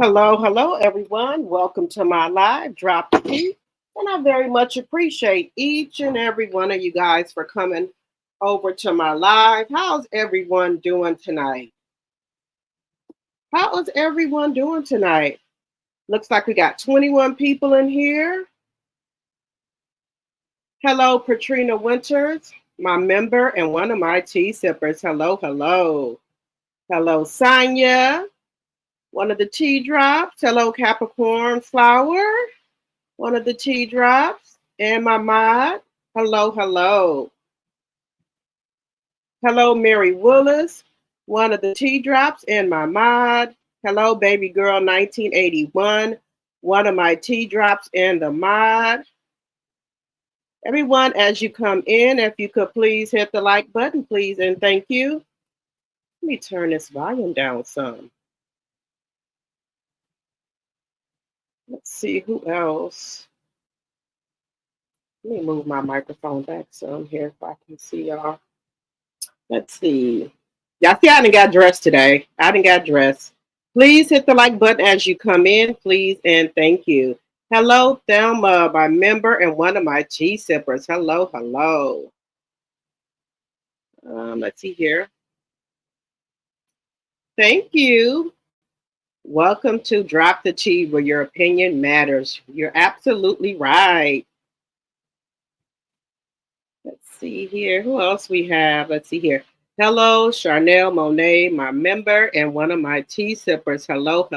Hello, everyone. Welcome to my live Drop the Key. And I very much appreciate each and every one of you guys for coming over to my live. How's everyone doing tonight? How is everyone doing tonight? Looks like we got 21 people in here. Hello, Patrina Winters, my member and one of my tea sippers. Hello. Hello, Sonia, one of the tea drops. Hello, Capricorn Flower, one of the tea drops, and my mod. Hello. Hello, Mary Willis, one of the tea drops, and my mod. Hello, baby girl 1981, one of my tea drops and the mod. Everyone, as you come in, if you could please hit the like button, please, and thank you. Let me turn this volume down some. Let's see who else. Let me move my microphone back some here if I can see y'all. Let's see. Y'all see I done got dressed today. I done got dressed. Please hit the like button as you come in, please, and thank you. Hello, Thelma, my member and one of my tea sippers. Hello. Let's see here. Thank you. Welcome to Drop the Tea, where your opinion matters. You're absolutely right. Let's see here. Who else we have? Let's see here. Hello, Charnel Monet, my member and one of my tea sippers. Hello.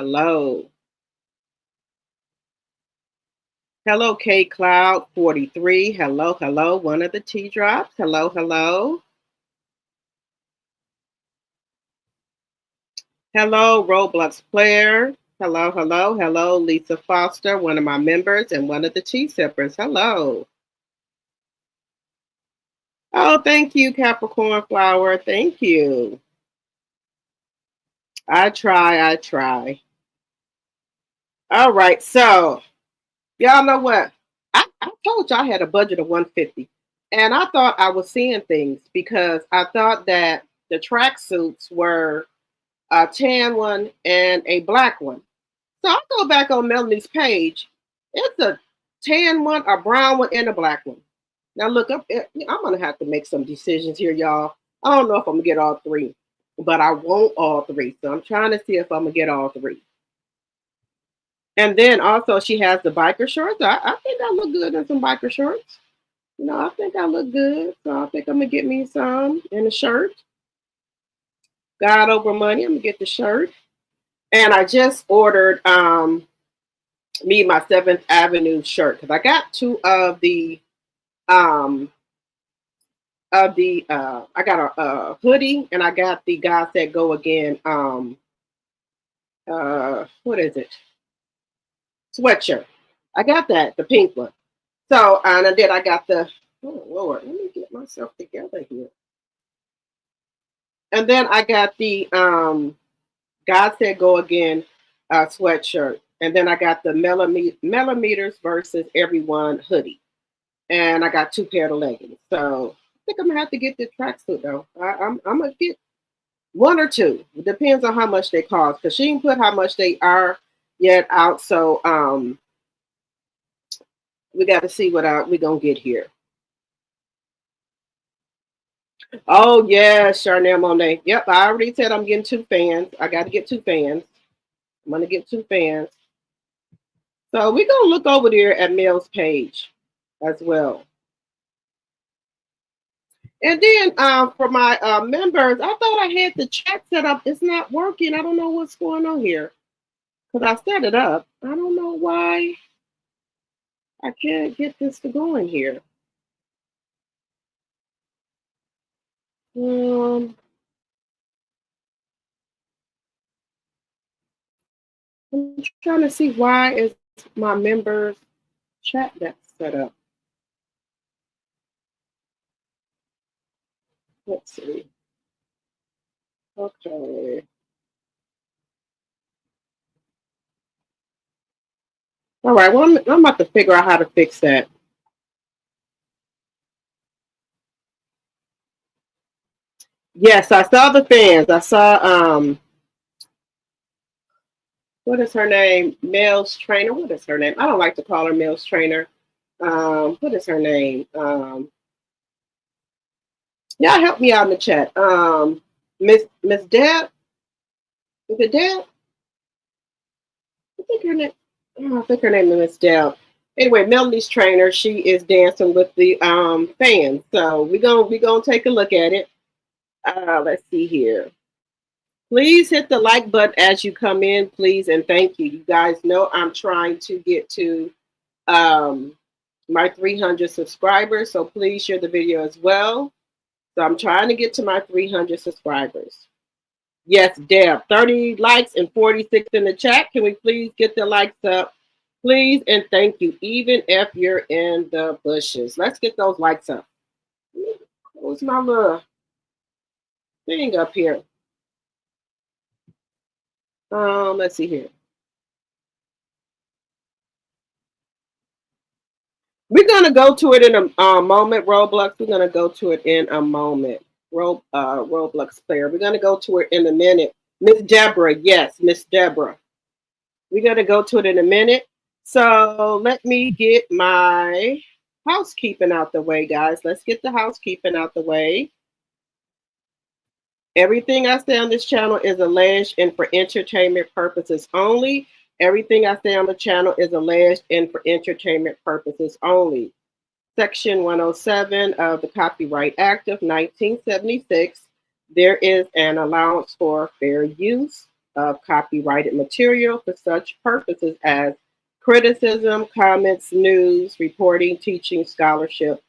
Hello, K Cloud 43. Hello, one of the tea drops. Hello. Hello, Roblox player. Hello, Lisa Foster, one of my members and one of the tea sippers. Hello. Oh, thank you, Capricorn Flower. Thank you. I try. All right, so y'all know what? I told you I had a budget of 150. And I thought I was seeing things because I thought that the track suits were a tan one and a black one. So I go back on Melanie's page. It's a tan one, a brown one, and a black one. Now look, I'm gonna have to make some decisions here, y'all. I don't know if I'm gonna get all three, but I want all three. So I'm trying to see if I'm gonna get all three. And then also she has the biker shorts. I think I look good in some biker shorts. I think I look good. So I think I'm gonna get me some and a shirt. God over money. I'm gonna get the shirt. And I just ordered me my 7th Avenue shirt because I got two of the I got a hoodie and I got the God Said Go Again what is it? Sweatshirt. I got that, the pink one. So and then I got the oh Lord, let me get myself together here. And then I got the God Said Go Again sweatshirt. And then I got the millimeters versus everyone hoodie. And I got 2 pair of leggings. So I think I'm gonna have to get the tracksuit though. I'm gonna get one or two. It depends on how much they cost. Because she didn't put how much they are yet out. So we got to see what we're gonna get here. Oh yeah, Charnel Monet. Yep, I already said I'm getting 2 fans. I got to get 2 fans. I'm gonna get 2 fans. So we're gonna look over there at Mel's page as well. And then for my members, I thought I had the chat set up. It's not working. I don't know what's going on here. Because I set it up. I don't know why I can't get this to go in here. I'm trying to see why is my members chat that's set up. Let's see. Okay. All right. Well, I'm about to figure out how to fix that. Yes, I saw the fans. I saw What is her name? Mel's trainer. What is her name? I don't like to call her Mel's trainer. What is her name? Y'all help me out in the chat. Miss Deb. Is it Deb? I think her name. Oh, I think her name is Miss Deb. Anyway, Melanie's trainer. She is dancing with the fans. So we gonna take a look at it. Let's see here. Please hit the like button as you come in, please, and thank you. You guys know I'm trying to get to um, my 300 subscribers, so please share the video as well. So I'm trying to get to my 300 subscribers. Yes, Deb, 30 likes and 46 in the chat. Can we please get the likes up? Please and thank you, even if you're in the bushes. Let's get those likes up. Close my little thing up here. Let's see here. We're gonna go to it in a moment, Roblox. We're gonna go to it in a moment. Roblox player. We're gonna go to it in a minute. Miss Deborah, yes, Miss Deborah. We're gonna go to it in a minute. So let me get my housekeeping out the way, guys. Let's get the housekeeping out the way. Everything I say on this channel is alleged and for entertainment purposes only. Everything I say on the channel is alleged and for entertainment purposes only. Section 107 of the Copyright Act of 1976, there is an allowance for fair use of copyrighted material for such purposes as criticism, comments, news, reporting, teaching, scholarship,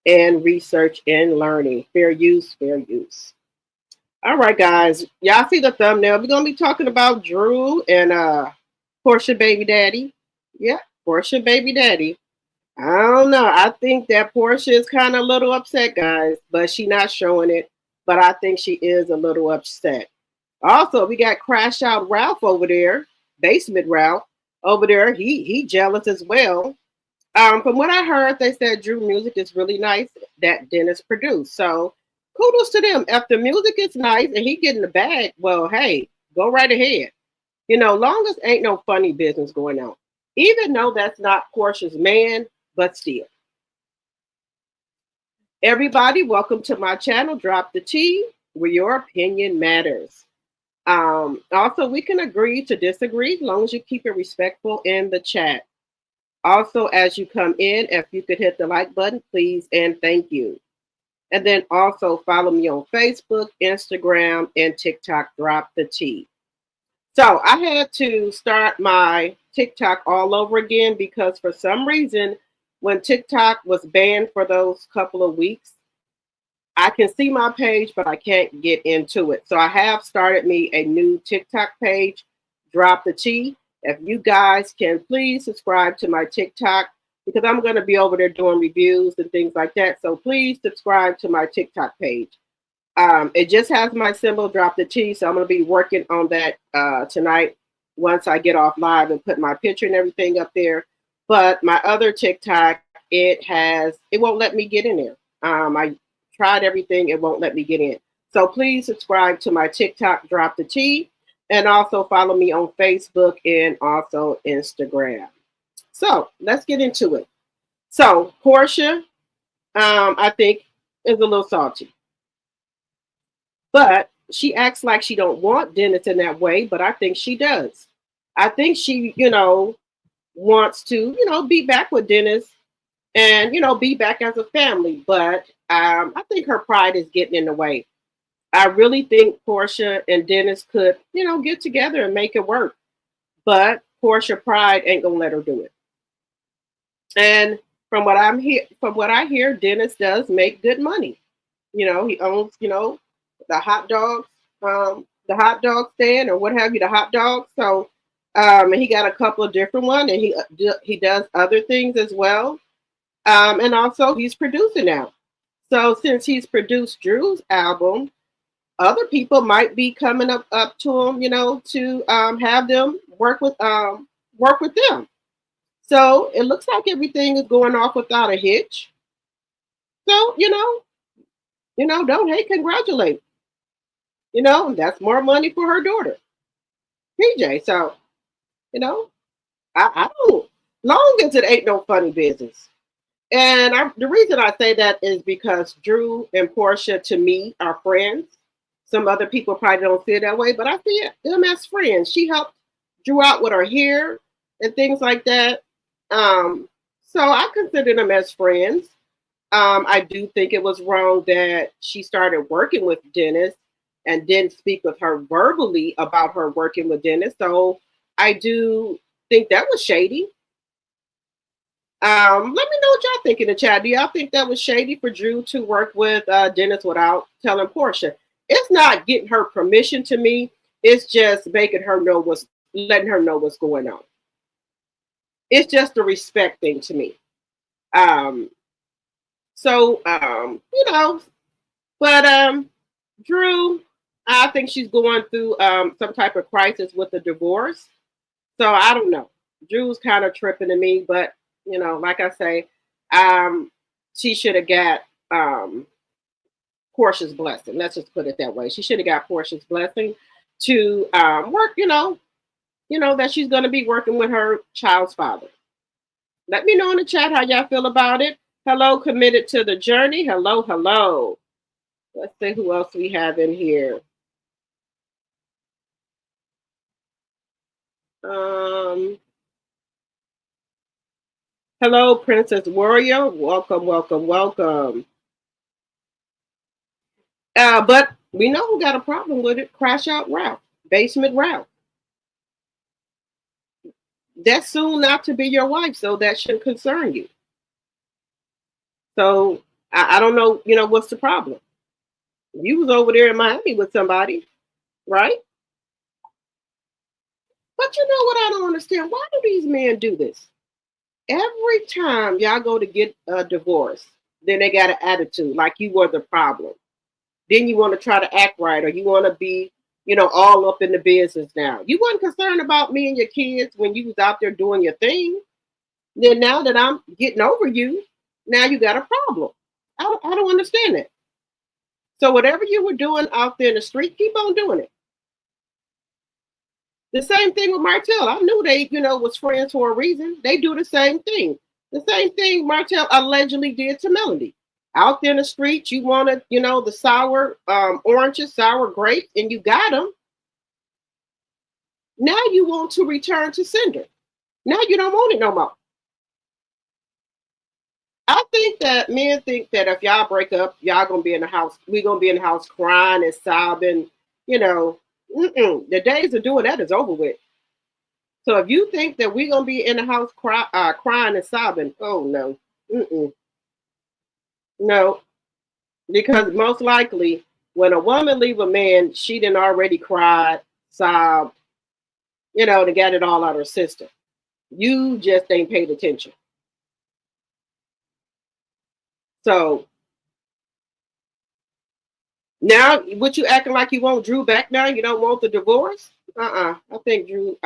and research and learning. Fair use, fair use. All right, guys. Y'all see the thumbnail. We're going to be talking about Drew and Porsha baby daddy. Yeah, Porsha baby daddy. I don't know. I think that Porsha is kind of a little upset, guys, but she's not showing it. But I think she is a little upset. Also, we got Crash Out Ralph over there, Basement Ralph over there. He jealous as well. From what I heard, they said Drew music is really nice that Dennis produced. So kudos to them. If the music is nice and he getting the bag, well, hey, go right ahead. You know, long as ain't no funny business going on. Even though that's not Porsha's man, but still. Everybody, welcome to my channel, Drop the Tea, where your opinion matters. Also, we can agree to disagree as long as you keep it respectful in the chat. Also, as you come in, if you could hit the like button, please, and thank you. And then also follow me on Facebook, Instagram, and TikTok, Drop the Tea. So I had to start my TikTok all over again because for some reason, when TikTok was banned for those couple of weeks, I can see my page, but I can't get into it. So I have started me a new TikTok page, Drop the Tea. If you guys can please subscribe to my TikTok because I'm going to be over there doing reviews and things like that. So please subscribe to my TikTok page. It just has my symbol, Drop the Tea. So I'm going to be working on that tonight once I get off live and put my picture and everything up there. But my other TikTok, it won't let me get in there. I tried everything. It won't let me get in. So please subscribe to my TikTok, Drop the Tea. And also follow me on Facebook and also Instagram. So let's get into it. So Porsha, I think, is a little salty. But she acts like she don't want Dennis in that way, but I think she does. I think she, wants to, be back with Dennis and, be back as a family. But I think her pride is getting in the way. I really think Porsha and Dennis could, get together and make it work. But Porsha pride ain't gonna let her do it. And from what I hear, Dennis does make good money. He owns, the hot dogs, the hot dog stand or what have you, the hot dogs. So and he got a couple of different ones, and he does other things as well. And also he's producing now. So since he's produced Drew's album, other people might be coming up to him, to have them work with them. So it looks like everything is going off without a hitch. So don't hate, congratulate. That's more money for her daughter, PJ. So You know, I don't. Long as it ain't no funny business. And the reason I say that is because Drew and Porsha, to me, are friends. Some other people probably don't see it that way, but I see them as friends. She helped Drew out with her hair and things like that. So I consider them as friends. I do think it was wrong that she started working with Dennis and didn't speak with her verbally about her working with Dennis. So I do think that was shady. Let me know what y'all think in the chat. Do y'all think that was shady for Drew to work with Dennis without telling Porsha? It's not getting her permission to me. It's just making her know letting her know what's going on. It's just a respect thing to me. But Drew, I think she's going through some type of crisis with a divorce. So I don't know. Drew's kind of tripping to me, but like I say, she should have got Porsha's blessing. Let's just put it that way. She should have got Porsha's blessing to work. That she's going to be working with her child's father. Let me know in the chat how y'all feel about it. Hello, committed to the journey. Hello, hello. Let's see who else we have in here. Hello, Princess Warrior. Welcome, welcome, welcome. But we know who got a problem with it. Crash Out Ralph. Basement Ralph. That's soon not to be your wife, so that shouldn't concern you. So I don't know, what's the problem? You was over there in Miami with somebody, right? But you know what I don't understand? Why do these men do this? Every time y'all go to get a divorce, then they got an attitude like you were the problem. Then you want to try to act right, or you want to be, all up in the business now. You weren't concerned about me and your kids when you was out there doing your thing. Then now that I'm getting over you, now you got a problem. I don't understand it. So whatever you were doing out there in the street, keep on doing it. The same thing with Martell. I knew they, was friends for a reason. They do the same thing. The same thing Martell allegedly did to Melody. Out there in the street, you wanted, the sour oranges, sour grapes, and you got them. Now you want to return to sender. Now you don't want it no more. I think that men think that if y'all break up, y'all gonna be in the house. We're gonna be in the house crying and sobbing. The days of doing that is over with. So if you think that we're gonna be in the house crying and sobbing, oh no, no, because most likely when a woman leave a man, she done already cried, sobbed, to get it all out of her system. You just ain't paid attention. So now, what you acting like you want Drew back now? You don't want the divorce? I think Drew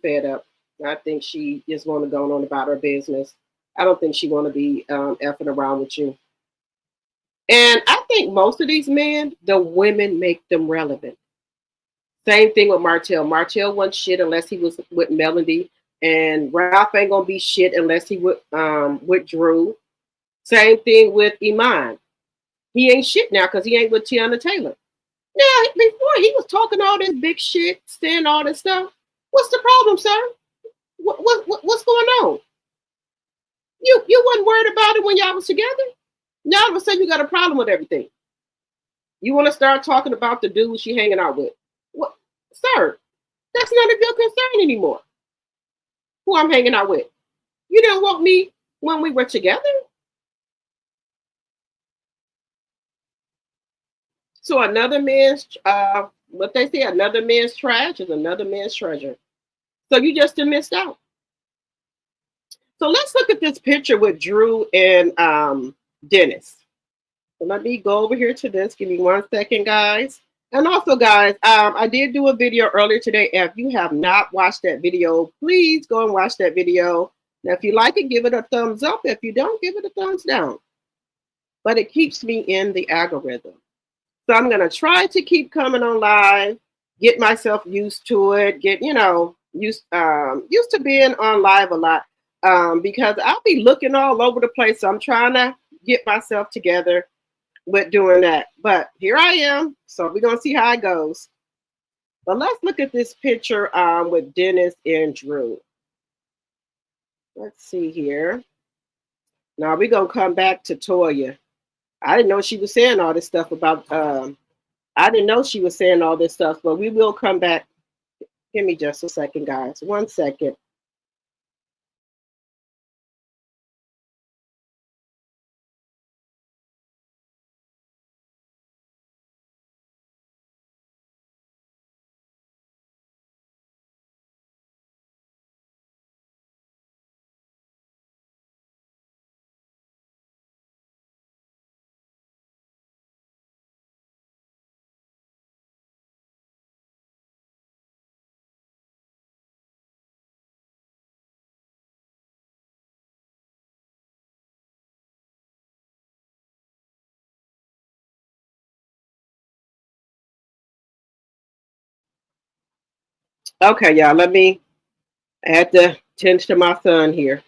fed up. I think she just want to go on about her business. I don't think she want to be effing around with you. And I think most of these men, the women make them relevant. Same thing with Martell. Martell wasn't shit unless he was with Melody, and Ralph ain't gonna be shit unless he with Drew. Same thing with Iman. He ain't shit now because he ain't with Tiana Taylor. Now, before he was talking all this big shit, saying all this stuff. What's the problem, sir? What's going on? You wasn't worried about it when y'all was together. Now all of a sudden you got a problem with everything. You want to start talking about the dude she hanging out with? What, sir? That's none of your concern anymore. Who I'm hanging out with? You didn't want me when we were together. So another man's, what they say, another man's trash is another man's treasure. So you just missed out. So let's look at this picture with Drew and Dennis. So let me go over here to this. Give me 1 second, guys. And also, guys, I did do a video earlier today. If you have not watched that video, please go and watch that video. Now, if you like it, give it a thumbs up. If you don't, give it a thumbs down. But it keeps me in the algorithm. So I'm going to try to keep coming on live, get myself used to it, get, Used to being on live a lot because I'll be looking all over the place. So I'm trying to get myself together with doing that. But here I am. So we're gonna see how it goes. But let's look at this picture with Dennis and Drew. Let's see here. Now we're gonna come back to Toya. I didn't know she was saying all this stuff about I didn't know she was saying all this stuff, but we will come back. Give me just a second, guys. 1 second. Okay, y'all. Let me. I had to tend to my son here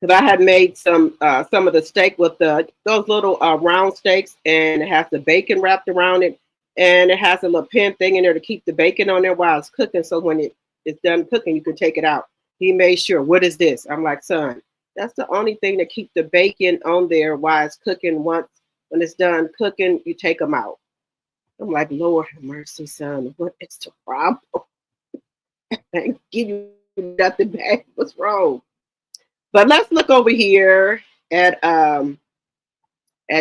because I had made some of the steak with the those little round steaks, and it has the bacon wrapped around it, and it has a little pin thing in there to keep the bacon on there while it's cooking. So when it's done cooking, you can take it out. He made sure. What is this? I'm like, son, that's the only thing to keep the bacon on there while it's cooking. Once when it's done cooking, you take them out. I'm like, Lord have mercy, son. What is the problem? I give you nothing back. What's wrong? But let's look over here at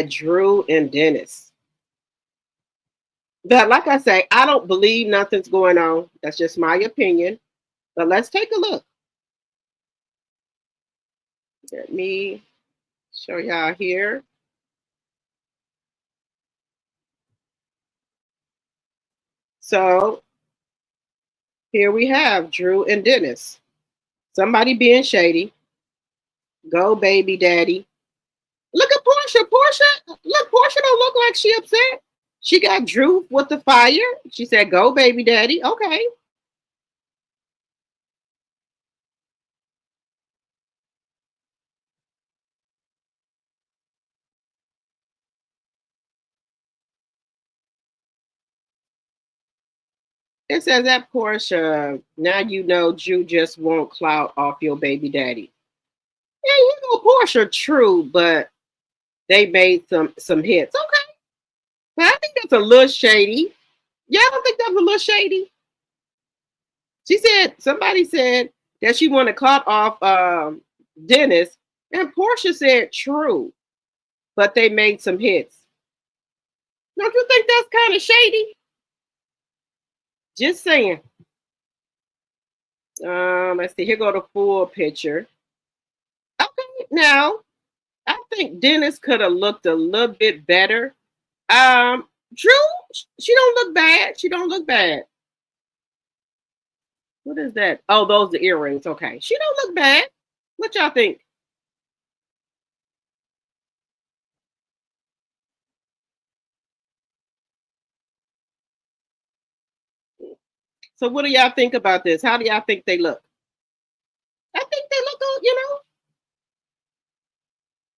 Drew and Dennis. But like I say, I don't believe nothing's going on. That's just my opinion. But let's take a look. Let me show y'all here. So here we have Drew and Dennis. Somebody being shady. Go baby daddy. Look at Porsha. Porsha don't look like she upset. She got Drew with the fire. She said, go baby daddy. Okay. It says that Porsche, now you know Drew just won't clout off your baby daddy. Yeah, you know Porsche, true, but they made some hits. Okay. But I think that's a little shady. Yeah, I don't think that's a little shady. She said somebody said that she wanted to cut off Dennis, and Porsche said true, but they made some hits. Don't you think that's kind of shady? Just saying. Let's see. Here go the full picture. Okay, now I think Dennis could have looked a little bit better. Drew, she don't look bad. She don't look bad. What is that? Oh, those are earrings. Okay, she don't look bad. What y'all think? So, what do y'all think about this? How do y'all think they look? I think they look good.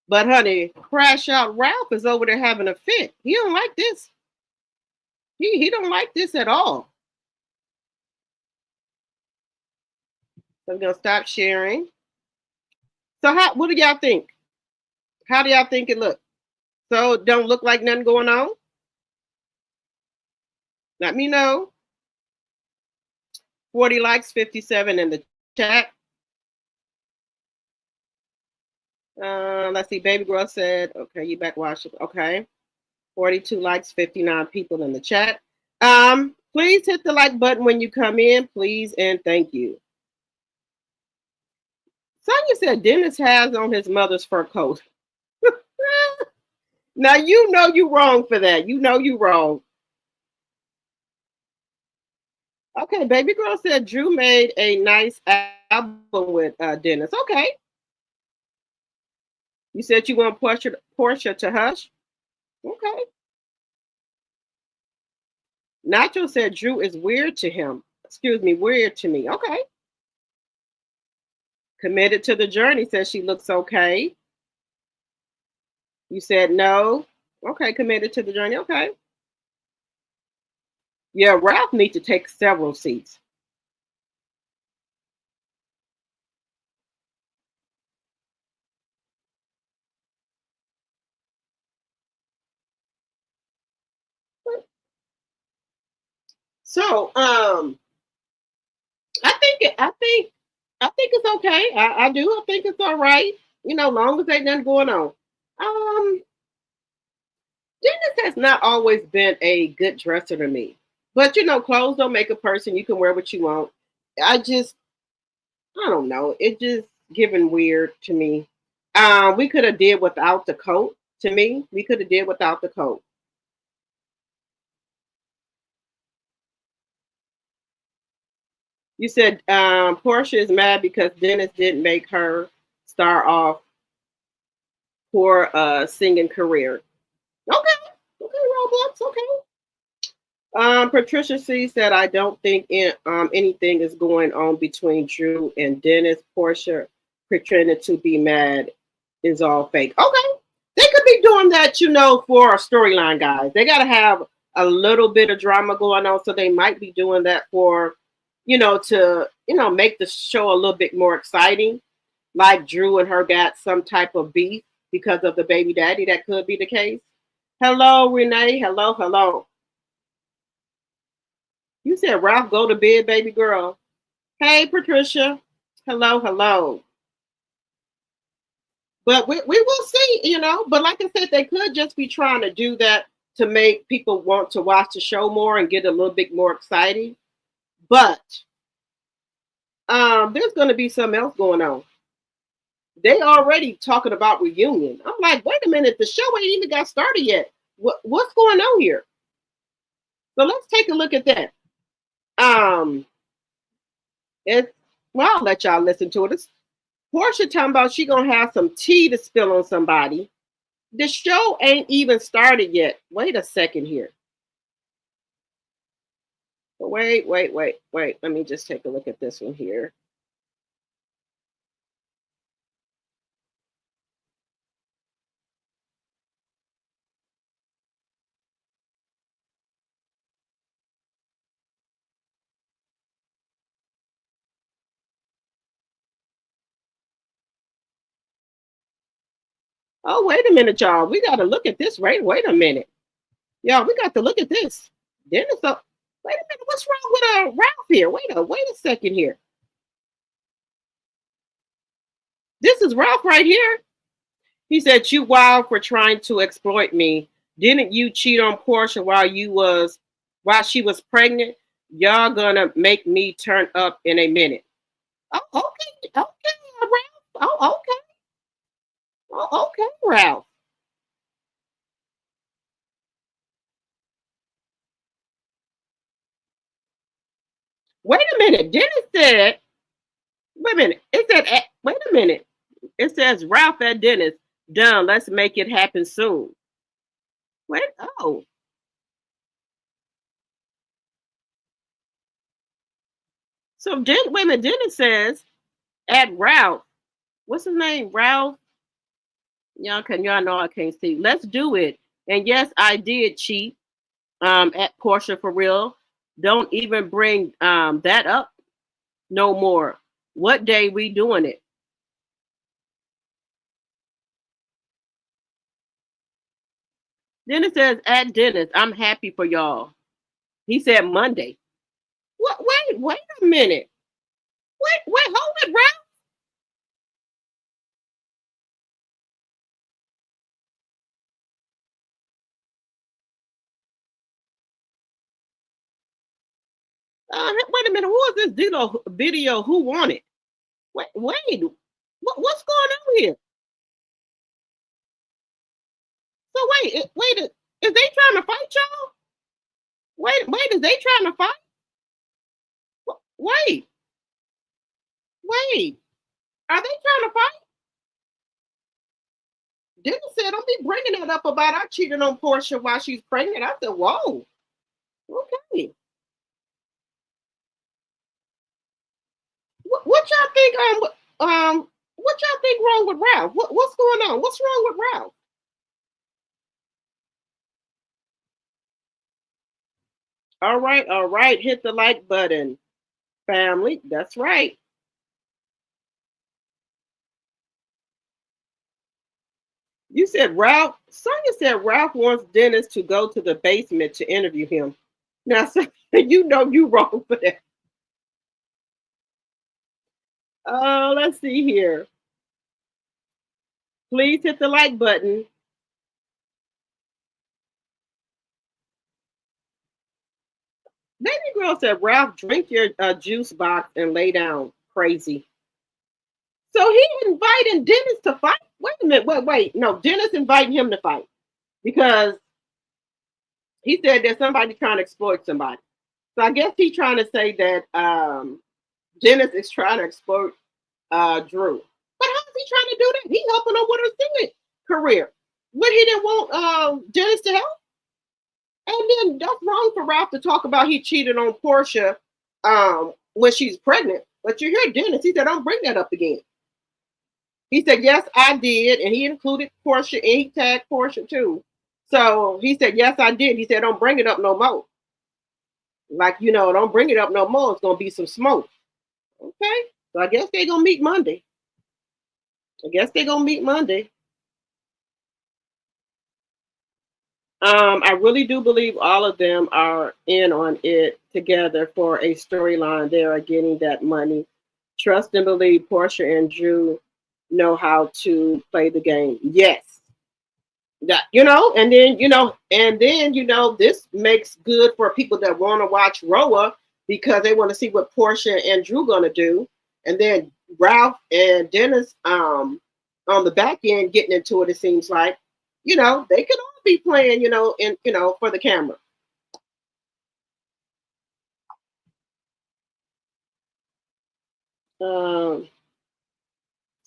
But honey, Crash Out Ralph is over there having a fit. He don't like this. He don't like this at all. So I'm gonna stop sharing. So how what do y'all think? How do y'all think it look? So don't look like nothing going on? Let me know. 40 likes, 57 in the chat. Let's see. Baby girl said, okay, you back watching. Okay. 42 likes, 59 people in the chat. Please hit the like button when you come in, please, and thank you. Sonia said Dennis has on his mother's fur coat. Now you know you wrong for that. You know you wrong. Okay, baby girl said Drew made a nice album with Dennis. Okay. You said you want Porsha to hush. Okay. Nacho said Drew is weird to him. excuse me, weird to me. Okay. Committed to the journey says she looks okay. You said no. Okay, committed to the journey. Okay. Yeah, Ralph needs to take several seats. So, I think it's okay. I do. I think it's all right. You know, long as ain't nothing going on. Um, Dennis has not always been a good dresser to me, but you know, clothes don't make a person. You can wear what you want. I just, I don't know. It just given weird to me. We could have did without the coat. To me, we could have did without the coat. You said Porsha is mad because Dennis didn't make her star off for a singing career. Okay, okay, Roblox. Okay. Patricia C said, I don't think anything is going on between Drew and Dennis. Portia pretending to be mad is all fake. Okay. They could be doing that, you know, for a storyline, guys. They got to have a little bit of drama going on. So they might be doing that for, you know, to, you know, make the show a little bit more exciting. Like Drew and her got some type of beef because of the baby daddy. That could be the case. Hello, Renee. Hello, hello. You said Ralph go to bed, baby girl. Hey, Patricia. Hello, hello. But we will see, you know. But like I said, they could just be trying to do that to make people want to watch the show more and get a little bit more exciting. But there's going to be something else going on. They already talking about reunion. I'm like, wait a minute, the show ain't even got started yet. What's going on here? So let's take a look at that. Um, it's well, I'll let y'all listen to it. It's Porsha talking about she gonna have some tea to spill on somebody. The show ain't even started yet. Wait a second here. Wait. Let me just take a look at this one here. Oh, wait a minute, y'all. We gotta look at this. Wait a minute. Y'all, we got to look at this. Dennis, wait a minute. What's wrong with Ralph here? Wait a second here. This is Ralph right here. He said, "You wild for trying to exploit me. Didn't you cheat on Portia while she was pregnant? Y'all gonna make me turn up in a minute." Oh, okay, Ralph. Oh, okay, okay, Ralph. Wait a minute. Dennis said, "Wait a minute." It said, "Wait a minute." It says Ralph at Dennis. Done. Let's make it happen soon. Wait. Oh, so wait a minute. Dennis says at Ralph. What's his name? Ralph. Y'all know I can't see. Let's do it. And yes, I did cheat. At Porsche for real. Don't even bring that up no more. What day we doing it? Then it says at Dennis, I'm happy for y'all. He said Monday. What? Wait a minute. Hold it, Ralph. Wait a minute. Who is this video? Who won it? Wait. What's going on here? So is they trying to fight y'all? Is they trying to fight? Wait, wait. Are they trying to fight? Dennis said, "Don't be bringing that up about I cheated on Portia while she's pregnant." I said, "Whoa, okay." What y'all think? What y'all think wrong with Ralph? What's going on? What's wrong with Ralph? All right. Hit the like button, family. That's right. You said Ralph. Sonia said Ralph wants Dennis to go to the basement to interview him. Now, so, you know you wrong for that. Oh, let's see here. Please hit the like button. Baby girl said, Ralph, drink your juice box and lay down. Crazy. So he inviting Dennis to fight? Wait a minute. Wait. No, Dennis inviting him to fight because he said there's somebody trying to exploit somebody. So I guess he's trying to say that Dennis is trying to exploit Drew. But how is he trying to do that? He's helping him with her singing career. But he didn't want Dennis to help. And then that's wrong for Ralph to talk about he cheated on Porsha when she's pregnant. But you hear Dennis, he said, don't bring that up again. He said, yes, I did. And he included Porsha and he tagged Porsha too. So he said, yes, I did. He said, don't bring it up no more. Like, don't bring it up no more. It's going to be some smoke. Okay. So I guess they're going to meet Monday. I really do believe all of them are in on it together for a storyline. They are getting that money. Trust and believe Porsha and Drew know how to play the game. Yes. That this makes good for people that want to watch Roa because they want to see what Porsha and Drew gonna do. And then Ralph and Dennis on the back end getting into it, it seems like, they could all be playing, for the camera.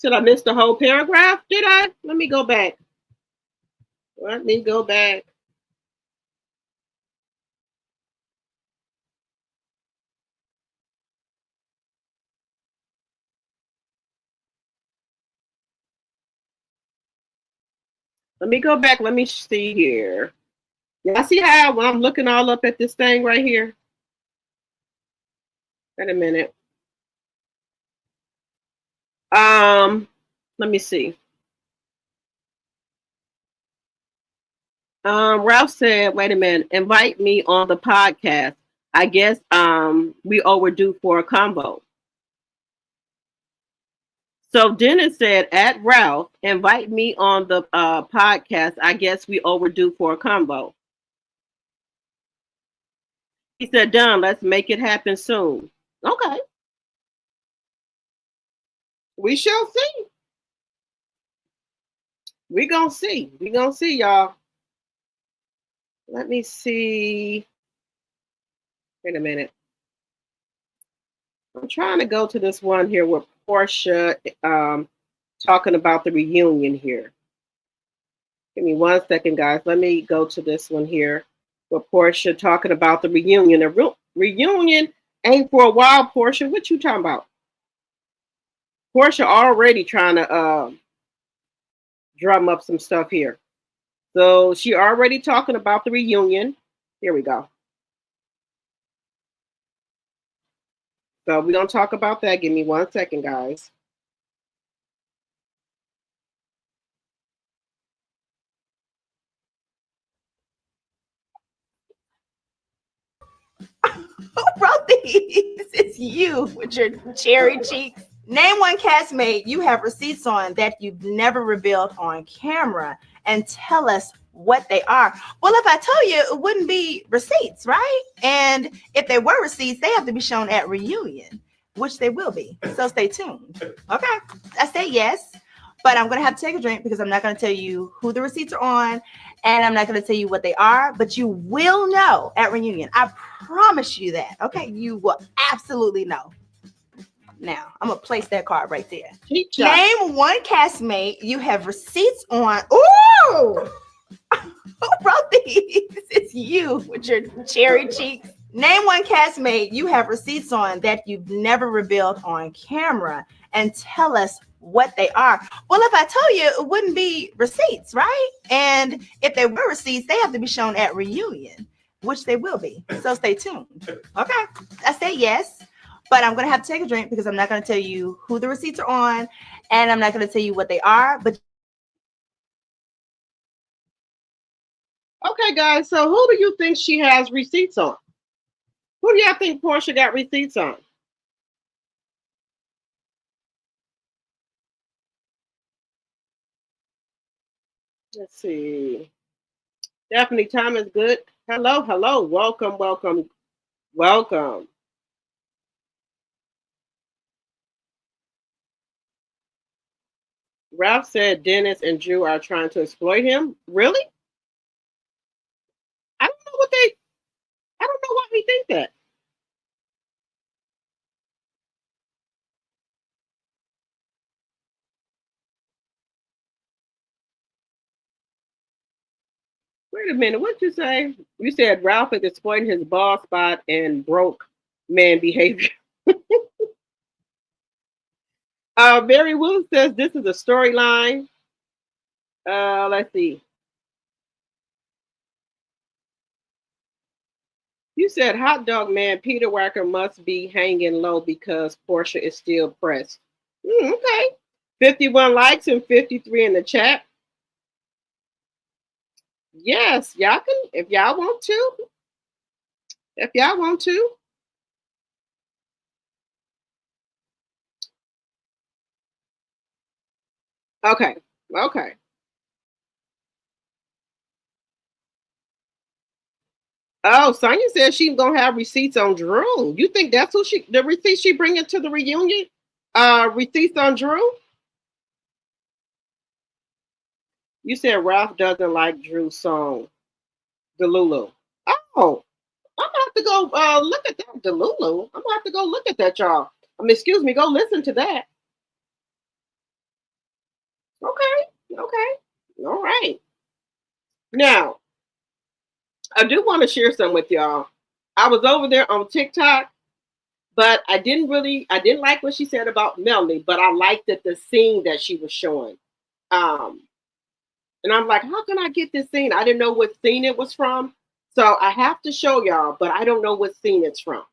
Should I miss the whole paragraph? Did I? Let me go back. Let me go back. Let me see here. Y'all see how when I'm looking all up at this thing right here? Wait a minute. Let me see. Ralph said, wait a minute, invite me on the podcast. I guess we overdue for a combo. So Dennis said, at Ralph, invite me on the podcast. I guess we overdue for a combo. He said, done, let's make it happen soon. Okay. We shall see. We gonna see, y'all. Let me see. Wait a minute. I'm trying to go to this one here with Porsha talking about the reunion here. Give me 1 second, guys. Let me go to this one here with Porsha talking about the reunion. The reunion ain't for a while, Porsha. What you talking about? Porsha already trying to drum up some stuff here. So she already talking about the reunion. Here we go. So we're going to talk about that. Give me 1 second, guys. Who wrote these? It's you with your cherry cheeks. Name one castmate you have receipts on that you've never revealed on camera and tell us what they are. Well, if I told you, it wouldn't be receipts, right? And if they were receipts, they have to be shown at reunion, which they will be. So stay tuned. Okay. I say yes, but I'm going to have to take a drink because I'm not going to tell you who the receipts are on and I'm not going to tell you what they are, but you will know at reunion. I promise you that. Okay. You will absolutely know. Now, I'm going to place that card right there. Name one castmate you have receipts on. Ooh! Who wrote these? It's you with your cherry cheeks. Name one castmate you have receipts on that you've never revealed on camera, and tell us what they are. Well, if I told you, it wouldn't be receipts, right? And if they were receipts, they have to be shown at reunion, which they will be. So stay tuned. Okay. I say yes, but I'm going to have to take a drink because I'm not going to tell you who the receipts are on, and I'm not going to tell you what they are. But Okay, guys. So who do you think she has receipts on? Who do y'all think Porsha got receipts on? Let's see. Definitely time is good. Hello, hello. Welcome, welcome, welcome. Ralph said Dennis and Drew are trying to exploit him. Really? I don't know what they I don't know why we think that. Wait a minute, what'd you say? You said Ralph is exploiting his ball spot and broke man behavior. Mary Willis says this is a storyline. Let's see. You said hot dog man Peter Wacker must be hanging low because Porsha is still pressed. Okay. 51 likes and 53 in the chat. Yes, y'all can if y'all want to. If y'all want to. Okay. Okay. Oh, Sonya says she's gonna have receipts on Drew. You think that's who the receipts she bringing to the reunion? Receipts on Drew? You said Ralph doesn't like Drew's song, Delulu. Oh, I'm gonna have to go look at that, Delulu. I'm gonna have to go look at that, y'all. Excuse me, go listen to that. Okay, okay, all right. Now, I do want to share some with y'all. I was over there on TikTok, but I didn't like what she said about Melanie, but I liked the scene that she was showing. Um, and I'm like, how can I get this scene? I didn't know what scene it was from, so I have to show y'all, but I don't know what scene it's from.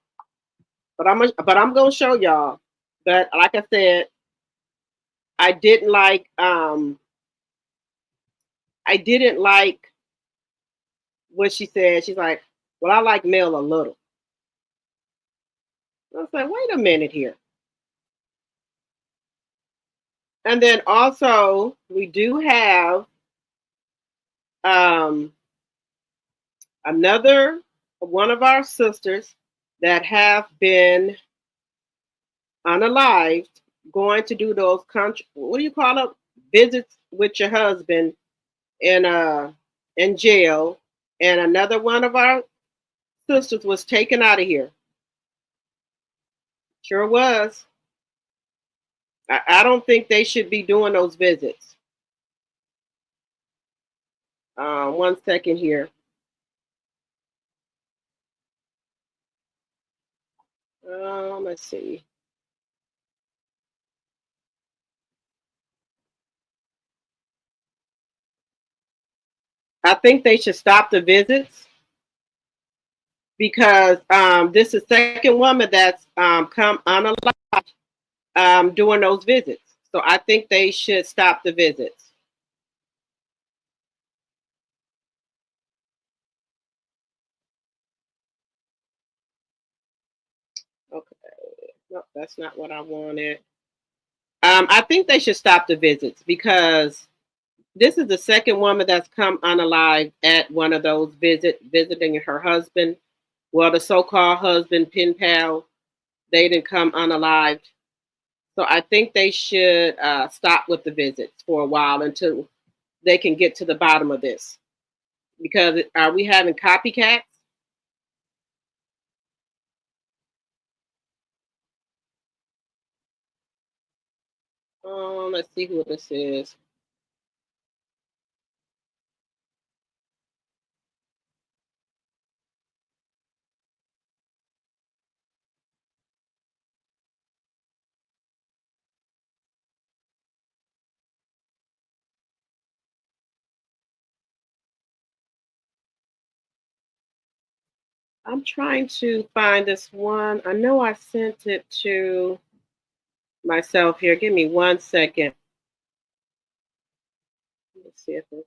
But I'm gonna show y'all. But like I said, I didn't like I didn't like what she said. She's like, well, I like Mel a little. I was like, wait a minute here. And then also we do have um, another one of our sisters that have been unalived going to do those country what do you call it visits with your husband in jail, and another one of our sisters was taken out of here. Sure was. I don't think they should be doing those visits. 1 second here. Let's see. I think they should stop the visits because this is the second woman that's come unalive doing those visits. So I think they should stop the visits. Okay. No, that's not what I wanted. I think they should stop the visits because this is the second woman that's come unalive at one of those visiting her husband. Well, the so-called husband, pen pal, they didn't come unalived. So I think they should stop with the visits for a while until they can get to the bottom of this. Because are we having copycats? Let's see who this is. I'm trying to find this one. I know I sent it to myself here. Give me 1 second. Let's see if it's.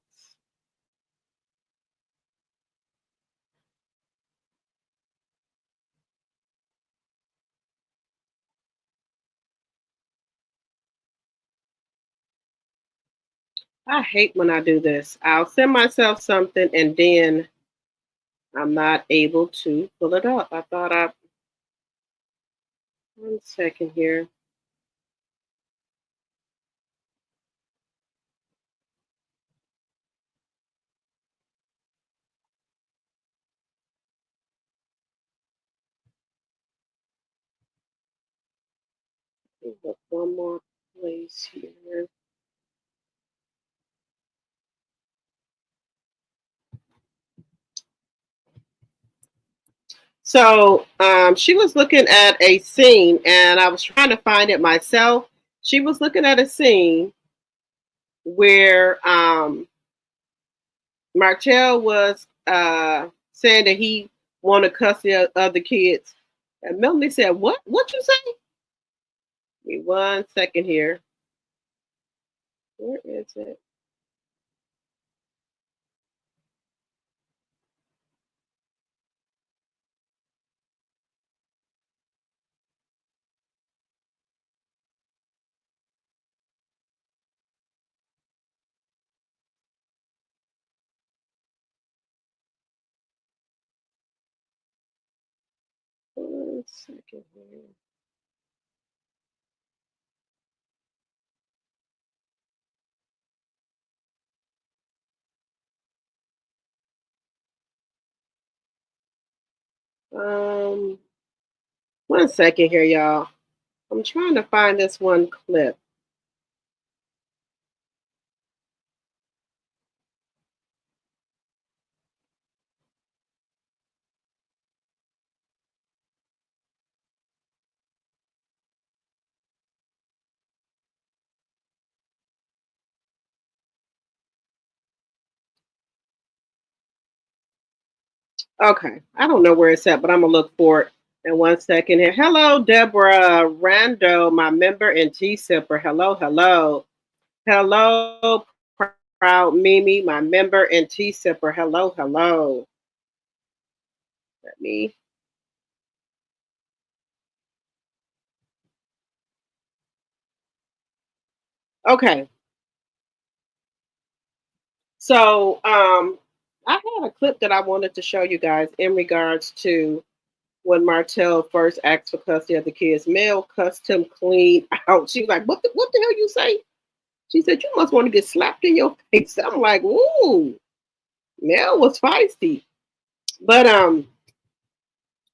I hate when I do this. I'll send myself something and then I'm not able to pull it up. I thought I. 1 second here. Look one more place here. So she was looking at a scene, and I was trying to find it myself. She was looking at a scene where Martell was saying that he wanted custody of the kids, and Melanie said, "What? What you say?" Give me 1 second here. Where is it? One second here. Um, 1 second here, y'all. I'm trying to find this one clip. Okay, I don't know where it's at, but I'm gonna look for it in 1 second here. Hello, Deborah Rando, my member and T Sipper. Hello, hello, hello, proud Mimi, my member and T Sipper. Hello, hello. Let me. Okay, so I had a clip that I wanted to show you guys in regards to when Martell first asked for custody of the kids. Mel cussed him clean out. She was like, what the hell you say?" She said, "You must want to get slapped in your face." I'm like, "Ooh, Mel was feisty." But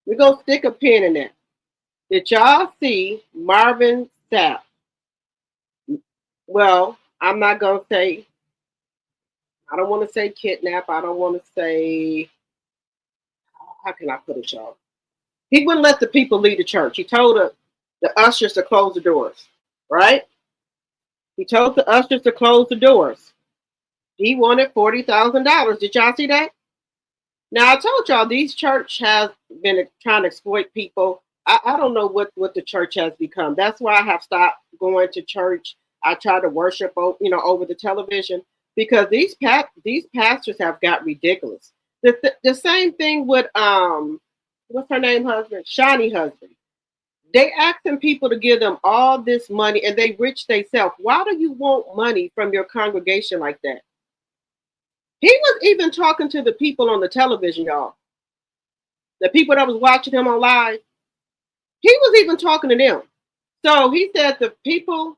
we're gonna stick a pin in that. Did y'all see Marvin Sapp? Well, I'm not gonna say, I don't want to say kidnap. I don't want to say, how can I put it, y'all? He wouldn't let the people leave the church. He told the ushers to close the doors, right? He told the ushers to close the doors. He wanted $40,000. Did y'all see that? Now I told y'all these church has been trying to exploit people. I don't know what the church has become. That's why I have stopped going to church. I try to worship, over the television because these pastors have got ridiculous. The same thing with what's her name husband, Shani husband. They asking people to give them all this money and they rich themselves. Why do you want money from your congregation like that? He was even talking to the people on the television, y'all. The people that was watching him on live, he was even talking to them. So he said the people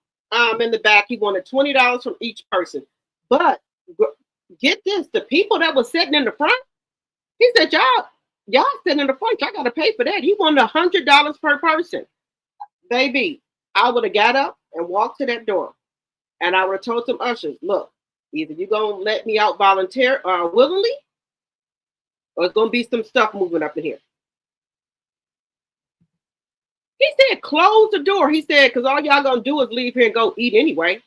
in the back, he wanted $20 from each person. But get this, the people that was sitting in the front, he said, y'all sitting in the front, y'all gotta pay for that. He wanted $100 per person. Baby, I would have got up and walked to that door and I would have told some ushers, look, either you gonna let me out willingly, or it's gonna be some stuff moving up in here. He said, close the door. He said, because all y'all gonna do is leave here and go eat anyway.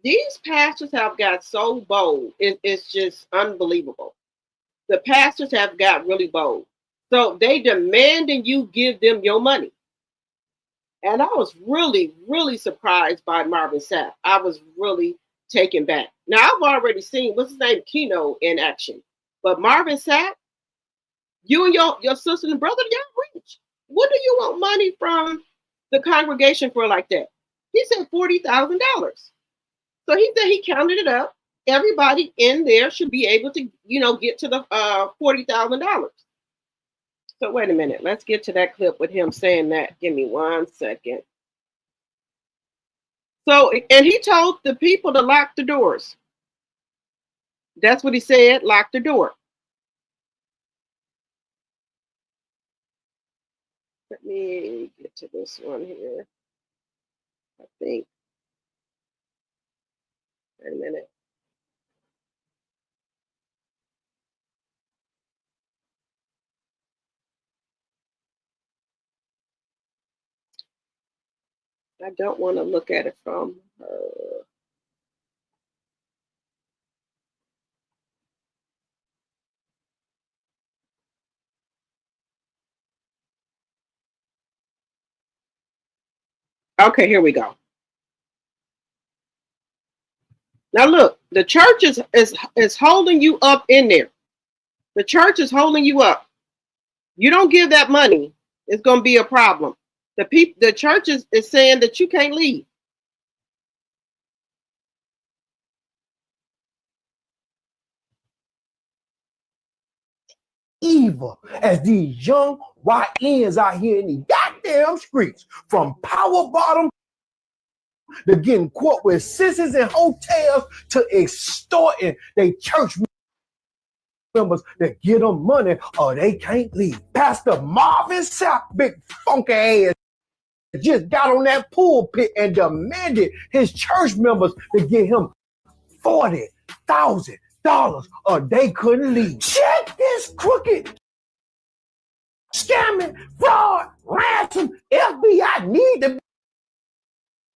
These pastors have got so bold. It's just unbelievable. the pastors have got really bold. So they demanding you give them your money. And I was really, really surprised by Marvin Sapp. I was really taken back. Now I've already seen what's his name, Keno, in action. But Marvin Sapp, you and your sister and brother, y'all rich. What do you want money from the congregation for like that? He said $40,000. So he said he counted it up. Everybody in there should be able to, get to the $40,000. So wait a minute. Let's get to that clip with him saying that. Give me 1 second. So, and he told the people to lock the doors. That's what he said, lock the door. Let me get to this one here. I think. Wait a minute. I don't want to look at it from her. Okay, here we go. Now look, the church is holding you up in there. The church is holding you up. You don't give that money, it's going to be a problem. The church is saying that you can't leave. Evil as these young YNs out here in these goddamn streets, from power bottom to getting caught with sisters in hotels to extorting their church members that get them money or they can't leave. Pastor Marvin Sapp, big funky ass, just got on that pulpit and demanded his church members to give him $40,000 or they couldn't leave. Check this crooked, scamming, fraud, ransom, FBI need to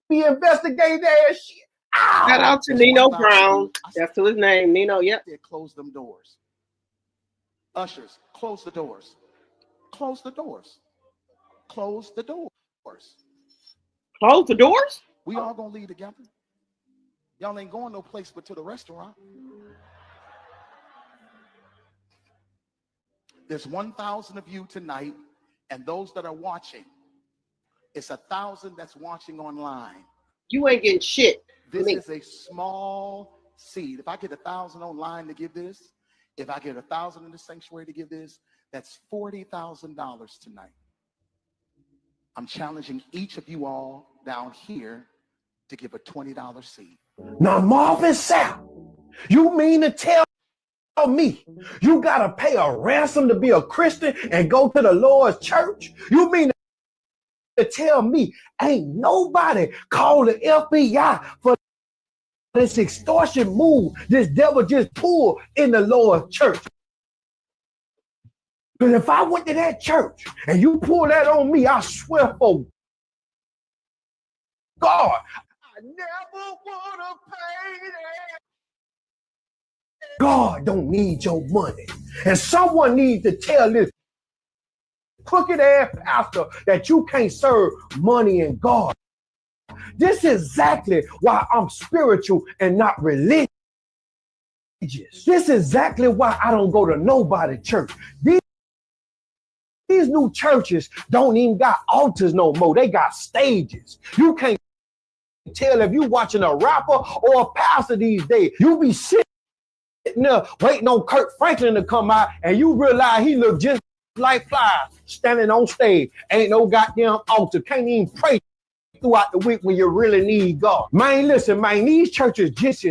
be investigating that shit. Ow! Shout out to Nino Brown. That's his name, Nino. Yep. Close them doors. Ushers, close the doors. Close the doors. Close the doors. Close the doors? We all gonna leave together. Y'all ain't going no place but to the restaurant. There's 1,000 of you tonight, and those that are watching, it's 1,000 that's watching online. You ain't getting shit. This is a small seed. If I get 1,000 online to give this, if I get 1,000 in the sanctuary to give this, that's $40,000 tonight. I'm challenging each of you all down here to give a $20 seed. Now, Marvin Sapp, you mean to tell me you gotta pay a ransom to be a Christian and go to the Lord's church? You mean to tell me ain't nobody called the FBI for this extortion move this devil just pulled in the Lord's church? Because if I went to that church and you pull that on me, I swear for God, I never would have paid it. God don't need your money. And someone needs to tell this crooked ass pastor that you can't serve money and God. This is exactly why I'm spiritual and not religious. This is exactly why I don't go to nobody church. These new churches don't even got altars no more. They got stages. You can't tell if you watching a rapper or a pastor these days. You be sitting there waiting on Kirk Franklin to come out and you realize he look just like Fly standing on stage. Ain't no goddamn altar. Can't even pray throughout the week when you really need God. Man, listen, man, these churches just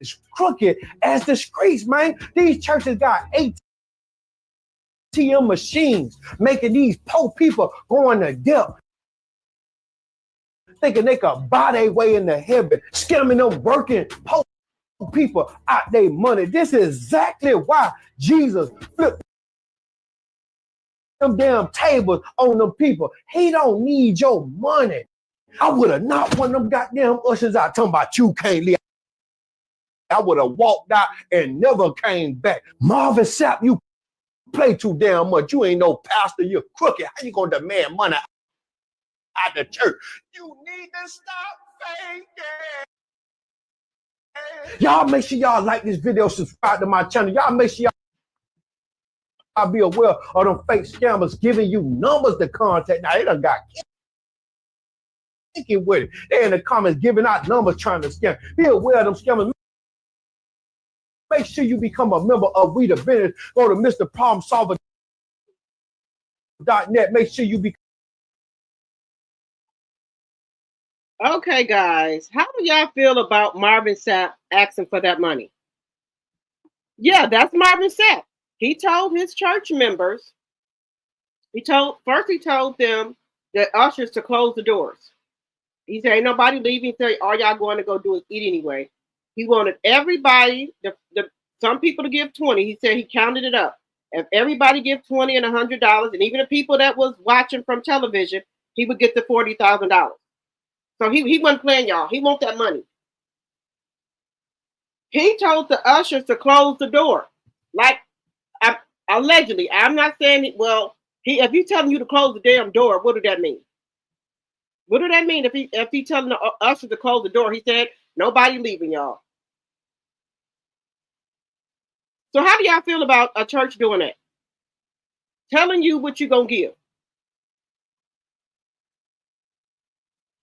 as crooked as the streets, man. These churches got ATM machines making these poor people going to death, thinking they could buy their way into heaven, scamming them working poor people out their money. This is exactly why Jesus flipped them damn tables on them people. He don't need your money. I would have not want them goddamn ushers out talking about you can't leave. I would have walked out and never came back. Marvin Sapp, you play too damn much. You ain't no pastor. You're crooked. How you gonna demand money out the church? You need to stop faking. Y'all make sure y'all like this video, subscribe to my channel. Y'all make sure y'all be aware of them fake scammers giving you numbers to contact. Now, they done got thinking with it. They in the comments giving out numbers trying to scam. Be aware of them scammers. Make sure you become a member of We the Business. Go to MrProblemSolver.net. Make sure you become. Okay, guys, how do y'all feel about Marvin Sapp asking for that money? Yeah, that's Marvin Sapp. He told his church members, he told them, the ushers, to close the doors. He said, ain't nobody leaving. He said, all y'all going to go do is eat anyway. He wanted everybody, some people to give 20. He said he counted it up. If everybody give $20 and $100, and even the people that was watching from television, he would get the $40,000. So he wasn't playing, y'all. He want that money. He told the ushers to close the door. Like, allegedly, I'm not saying, if he telling you to close the damn door, what do that mean? What do that mean if he telling the ushers to close the door? He said, nobody leaving, y'all. So how do y'all feel about a church doing that? Telling you what you're going to give.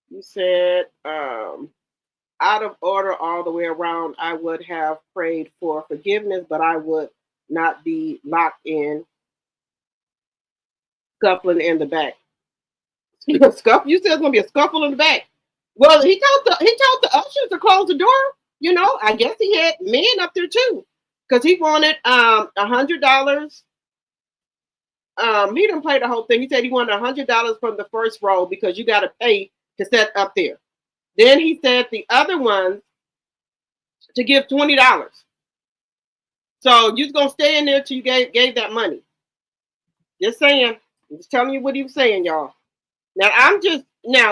You said, out of order all the way around, I would have prayed for forgiveness, but I would not be locked in, scuffling in the back. You said it's gonna be a scuffle in the back. Well, he told the ushers to close the door. You know, I guess he had men up there too, because he wanted $100. He didn't play the whole thing. He said he wanted $100 from the first row because you got to pay to sit up there. Then he said the other ones to give $20. So you're gonna stay in there till you gave that money. Just saying. I'm just telling you what he was saying, y'all. Now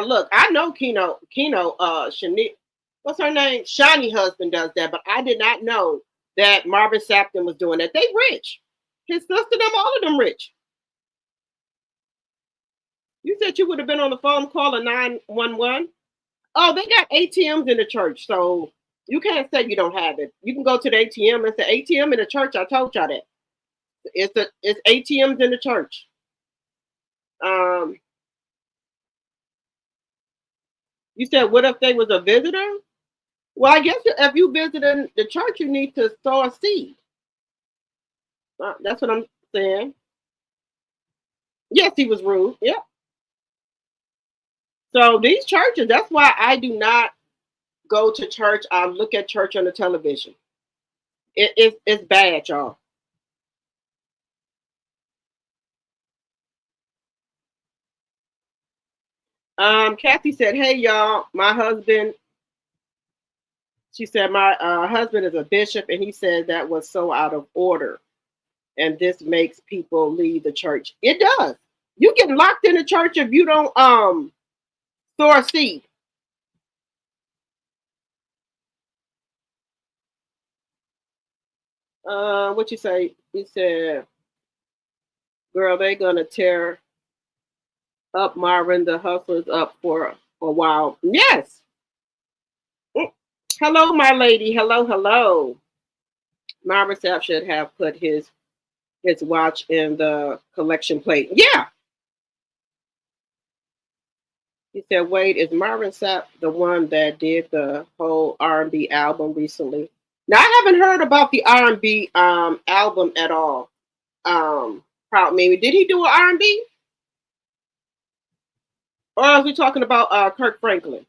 look, I know Keno, Shani, what's her name? Shani husband does that, but I did not know that Marvin Sapp was doing that. They rich. His sister, all of them rich. You said you would have been on the phone calling 911. Oh, they got ATMs in the church, so you can't say you don't have it. You can go to the ATM. It's the ATM in the church. I told y'all that. It's ATMs in the church. You said, what if they was a visitor? Well, I guess if you visited the church, you need to sow a seed. That's what I'm saying. Yes, he was rude. Yeah. So these churches, that's why I do not go to church. I look at church on the television. It's bad, y'all. Kathy said, hey, y'all, my husband, she said, my husband is a bishop, and he said that was so out of order. And this makes people leave the church. It does. You get locked in the church if you don't sow a seed. What you say? He said, girl, they gonna tear up Marvin the Hustlers up for a while. Yes. Hello, my lady. Hello. Marvin Sapp should have put his watch in the collection plate. Yeah. He said, wait, is Marvin Sapp the one that did the whole R&B album recently? Now, I haven't heard about the R&B album at all. Proud Mimi. Did he do an R&B? Or are we talking about Kirk Franklin?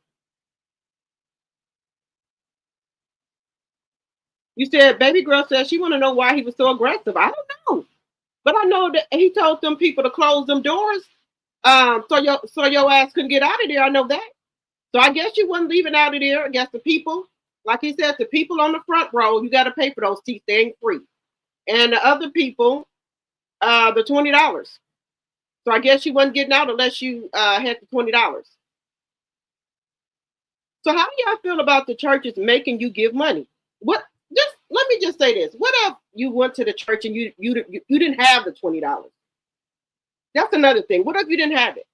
You said baby girl said she want to know why he was so aggressive. I don't know. But I know that he told them people to close them doors. So your ass couldn't get out of there. I know that. So I guess you wasn't leaving out of there. I guess the people, like he said, the people on the front row, you got to pay for those seats. They ain't free. And the other people, the $20. So I guess you wasn't getting out unless you had the $20. So how do y'all feel about the churches making you give money? What say this. What if you went to the church and you didn't have the $20? That's another thing. What if you didn't have it?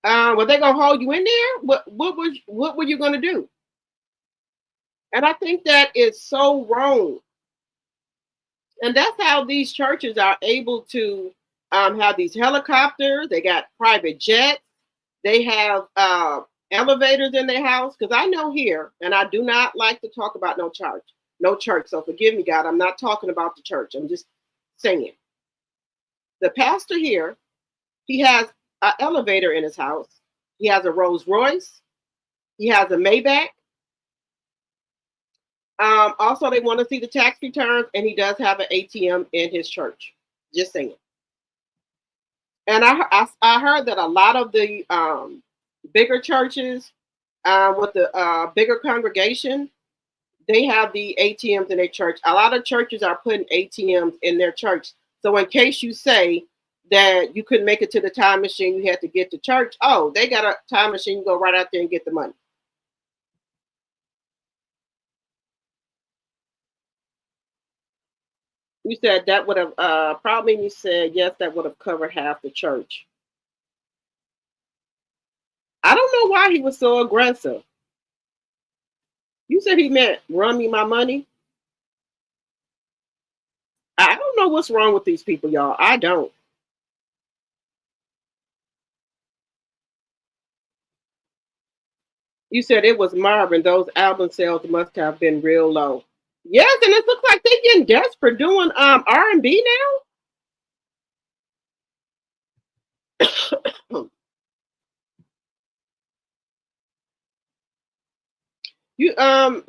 Were they gonna hold you in there? What were you gonna do? And I think that is so wrong. And that's how these churches are able to have these helicopters. They got private jets. They have elevators in their house. Because I know here, and I do not like to talk about no church. So forgive me, God. I'm not talking about the church. I'm just saying. The pastor here, he has an elevator in his house. He has a Rolls Royce. He has a Maybach. Also, they want to see the tax returns, and he does have an ATM in his church. Just saying. And I heard that a lot of the bigger churches with the bigger congregation, they have the ATMs in their church. A lot of churches are putting ATMs in their church. So in case you say that you couldn't make it to the time machine, you had to get to church. Oh, they got a time machine. You go right out there and get the money. You said that would have probably. You said yes, that would have covered half the church. I don't know why he was so aggressive. You said he meant run me my money. I don't know what's wrong with these people, y'all. I don't. You said it was Marvin. Those album sales must have been real low. Yes, and it looks like they're getting desperate doing R&B now. You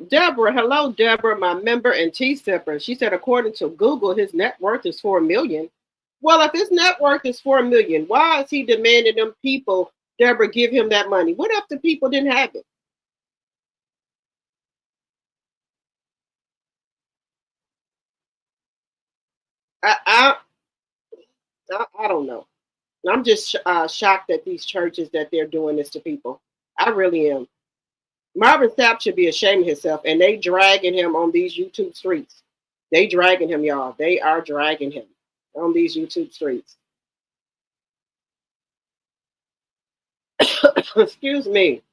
Deborah, hello Deborah, my member and tea sipper. She said according to Google, his net worth is 4 million. Well, if his net worth is 4 million, why is he demanding them people, Deborah, give him that money? What if the people didn't have it? I I I don't know. I'm just shocked at these churches that they're doing this to people. I really am. Marvin Sapp should be ashamed of himself, and they dragging him on these YouTube streets. They dragging him, y'all. They are dragging him on these YouTube streets. Excuse me.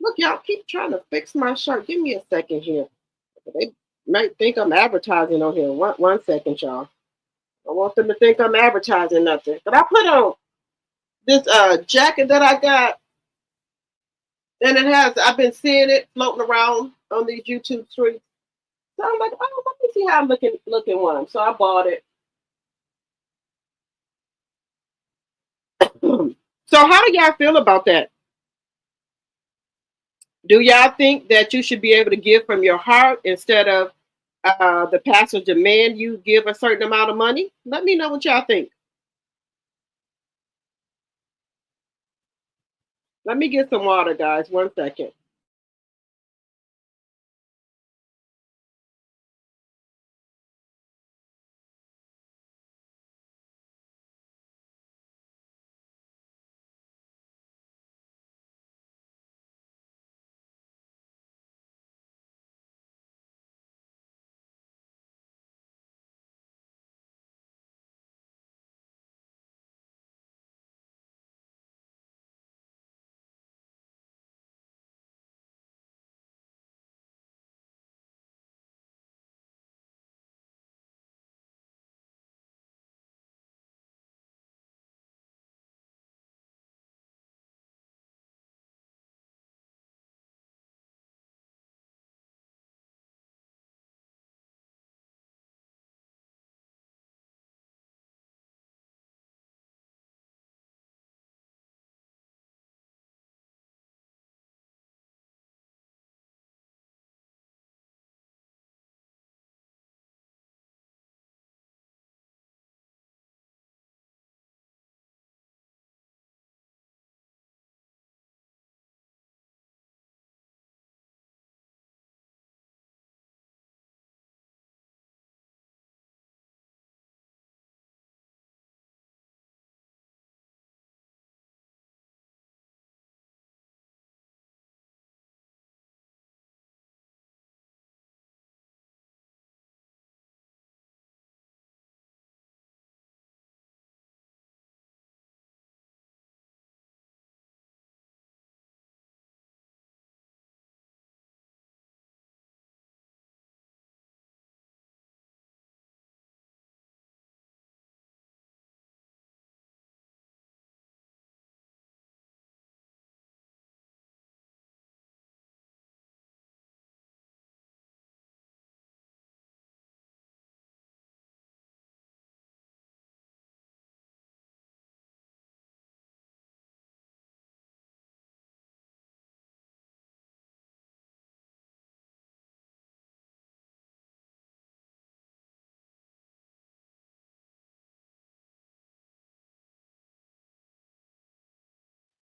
Look, y'all keep trying to fix my shirt. Give me a second here. They might think I'm advertising on here. One second, y'all. I want them to think I'm advertising nothing. But I put on this jacket that I got, and I've been seeing it floating around on these YouTube streets. So I'm like, oh, let me see how I'm looking one. So I bought it. So how do y'all feel about that? Do y'all think that you should be able to give from your heart instead of the pastor demand you give a certain amount of money? Let me know what y'all think. Let me get some water, guys. 1 second.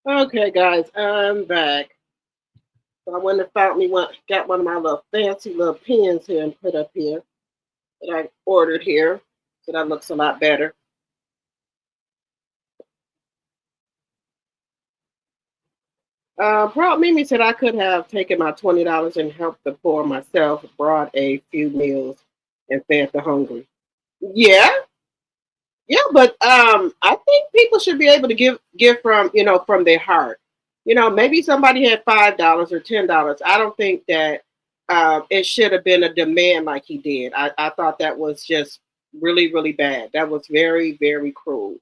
Okay, guys, I'm back. So I went and found me one, got one of my little fancy little pens here and put up here that I ordered here. So that looks a lot better. Proud Mimi said I could have taken my $20 and helped the poor myself, brought a few meals, and fed the hungry. Yeah, yeah, but I think people should be able to give from from their heart. Maybe somebody had $5 or $10. I don't think that it should have been a demand like he did. I thought that was just really really bad. That was very very cruel.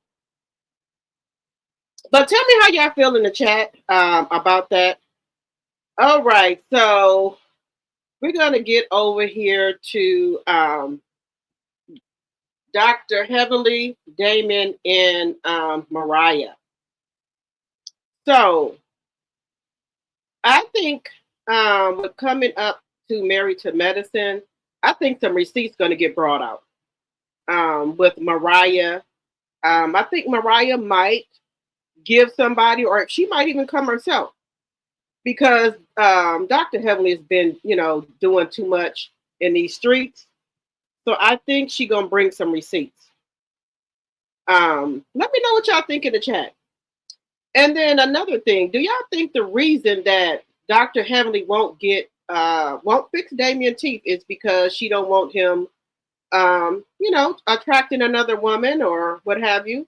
But tell me how y'all feel in the chat about that. All right, so we're gonna get over here to Dr. Heavenly, Damon, and Mariah. So I think with coming up to Married to Medicine, I think some receipts going to get brought out with Mariah. I think Mariah might give somebody, or she might even come herself, because Dr. Heavenly has been, doing too much in these streets. So I think she's going to bring some receipts. Let me know what y'all think in the chat. And then another thing, do y'all think the reason that Dr. Heavenly won't fix Damien's teeth is because she don't want him attracting another woman or what have you?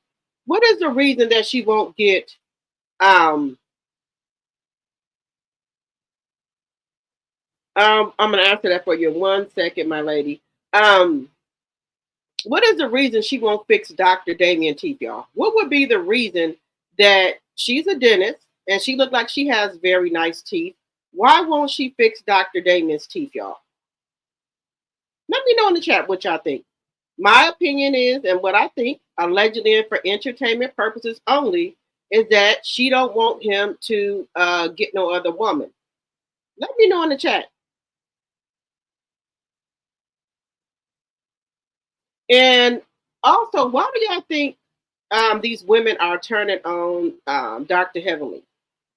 What is the reason that she won't get I'm gonna answer that for you in 1 second, my lady. Um what is the reason she won't fix Dr. Damien's teeth, y'all? What would be the reason that she's a dentist and she looked like she has very nice teeth? Why won't she fix Dr. Damien's teeth, y'all? Let me know in the chat what y'all think. My opinion is, and what I think, allegedly and for entertainment purposes only, is that she don't want him to get no other woman. Let me know in the chat. And also, why do y'all think these women are turning on Dr. Heavenly,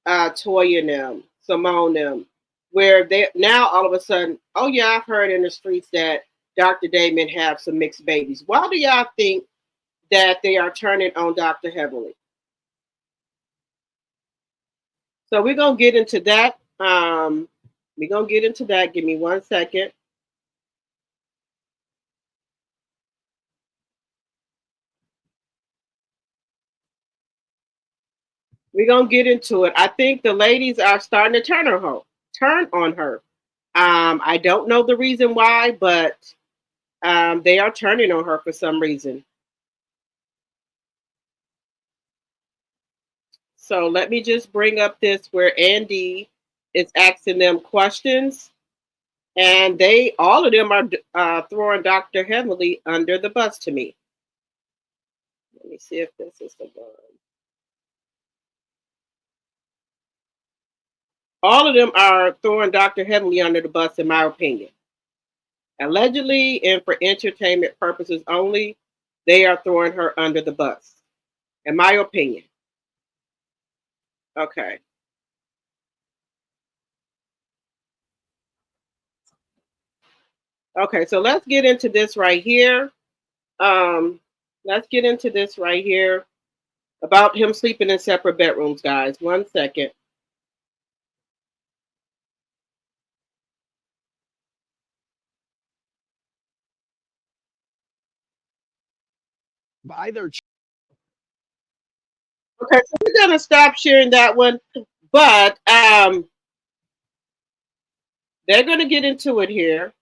Toya and them, Simone them, where they now all of a sudden, oh yeah, I've heard in the streets that Dr. Damon have some mixed babies. Why do y'all think that they are turning on Dr. Heavenly? So we're gonna get into that. We're gonna get into that. Give me 1 second. We're gonna get into it. I think the ladies are starting to turn on her. I don't know the reason why, but they are turning on her for some reason. So let me just bring up this where Andy is asking them questions, and they all of them are throwing Dr. Heavenly under the bus to me. Let me see if this is the one. All of them are throwing Dr. Heavenly under the bus, in my opinion. Allegedly and for entertainment purposes only, they are throwing her under the bus, in my opinion. Okay. Okay, so let's get into this right here. Let's get into this right here about him sleeping in separate bedrooms, guys. 1 second. Either Okay, so we're gonna stop sharing that one, but they're gonna get into it here.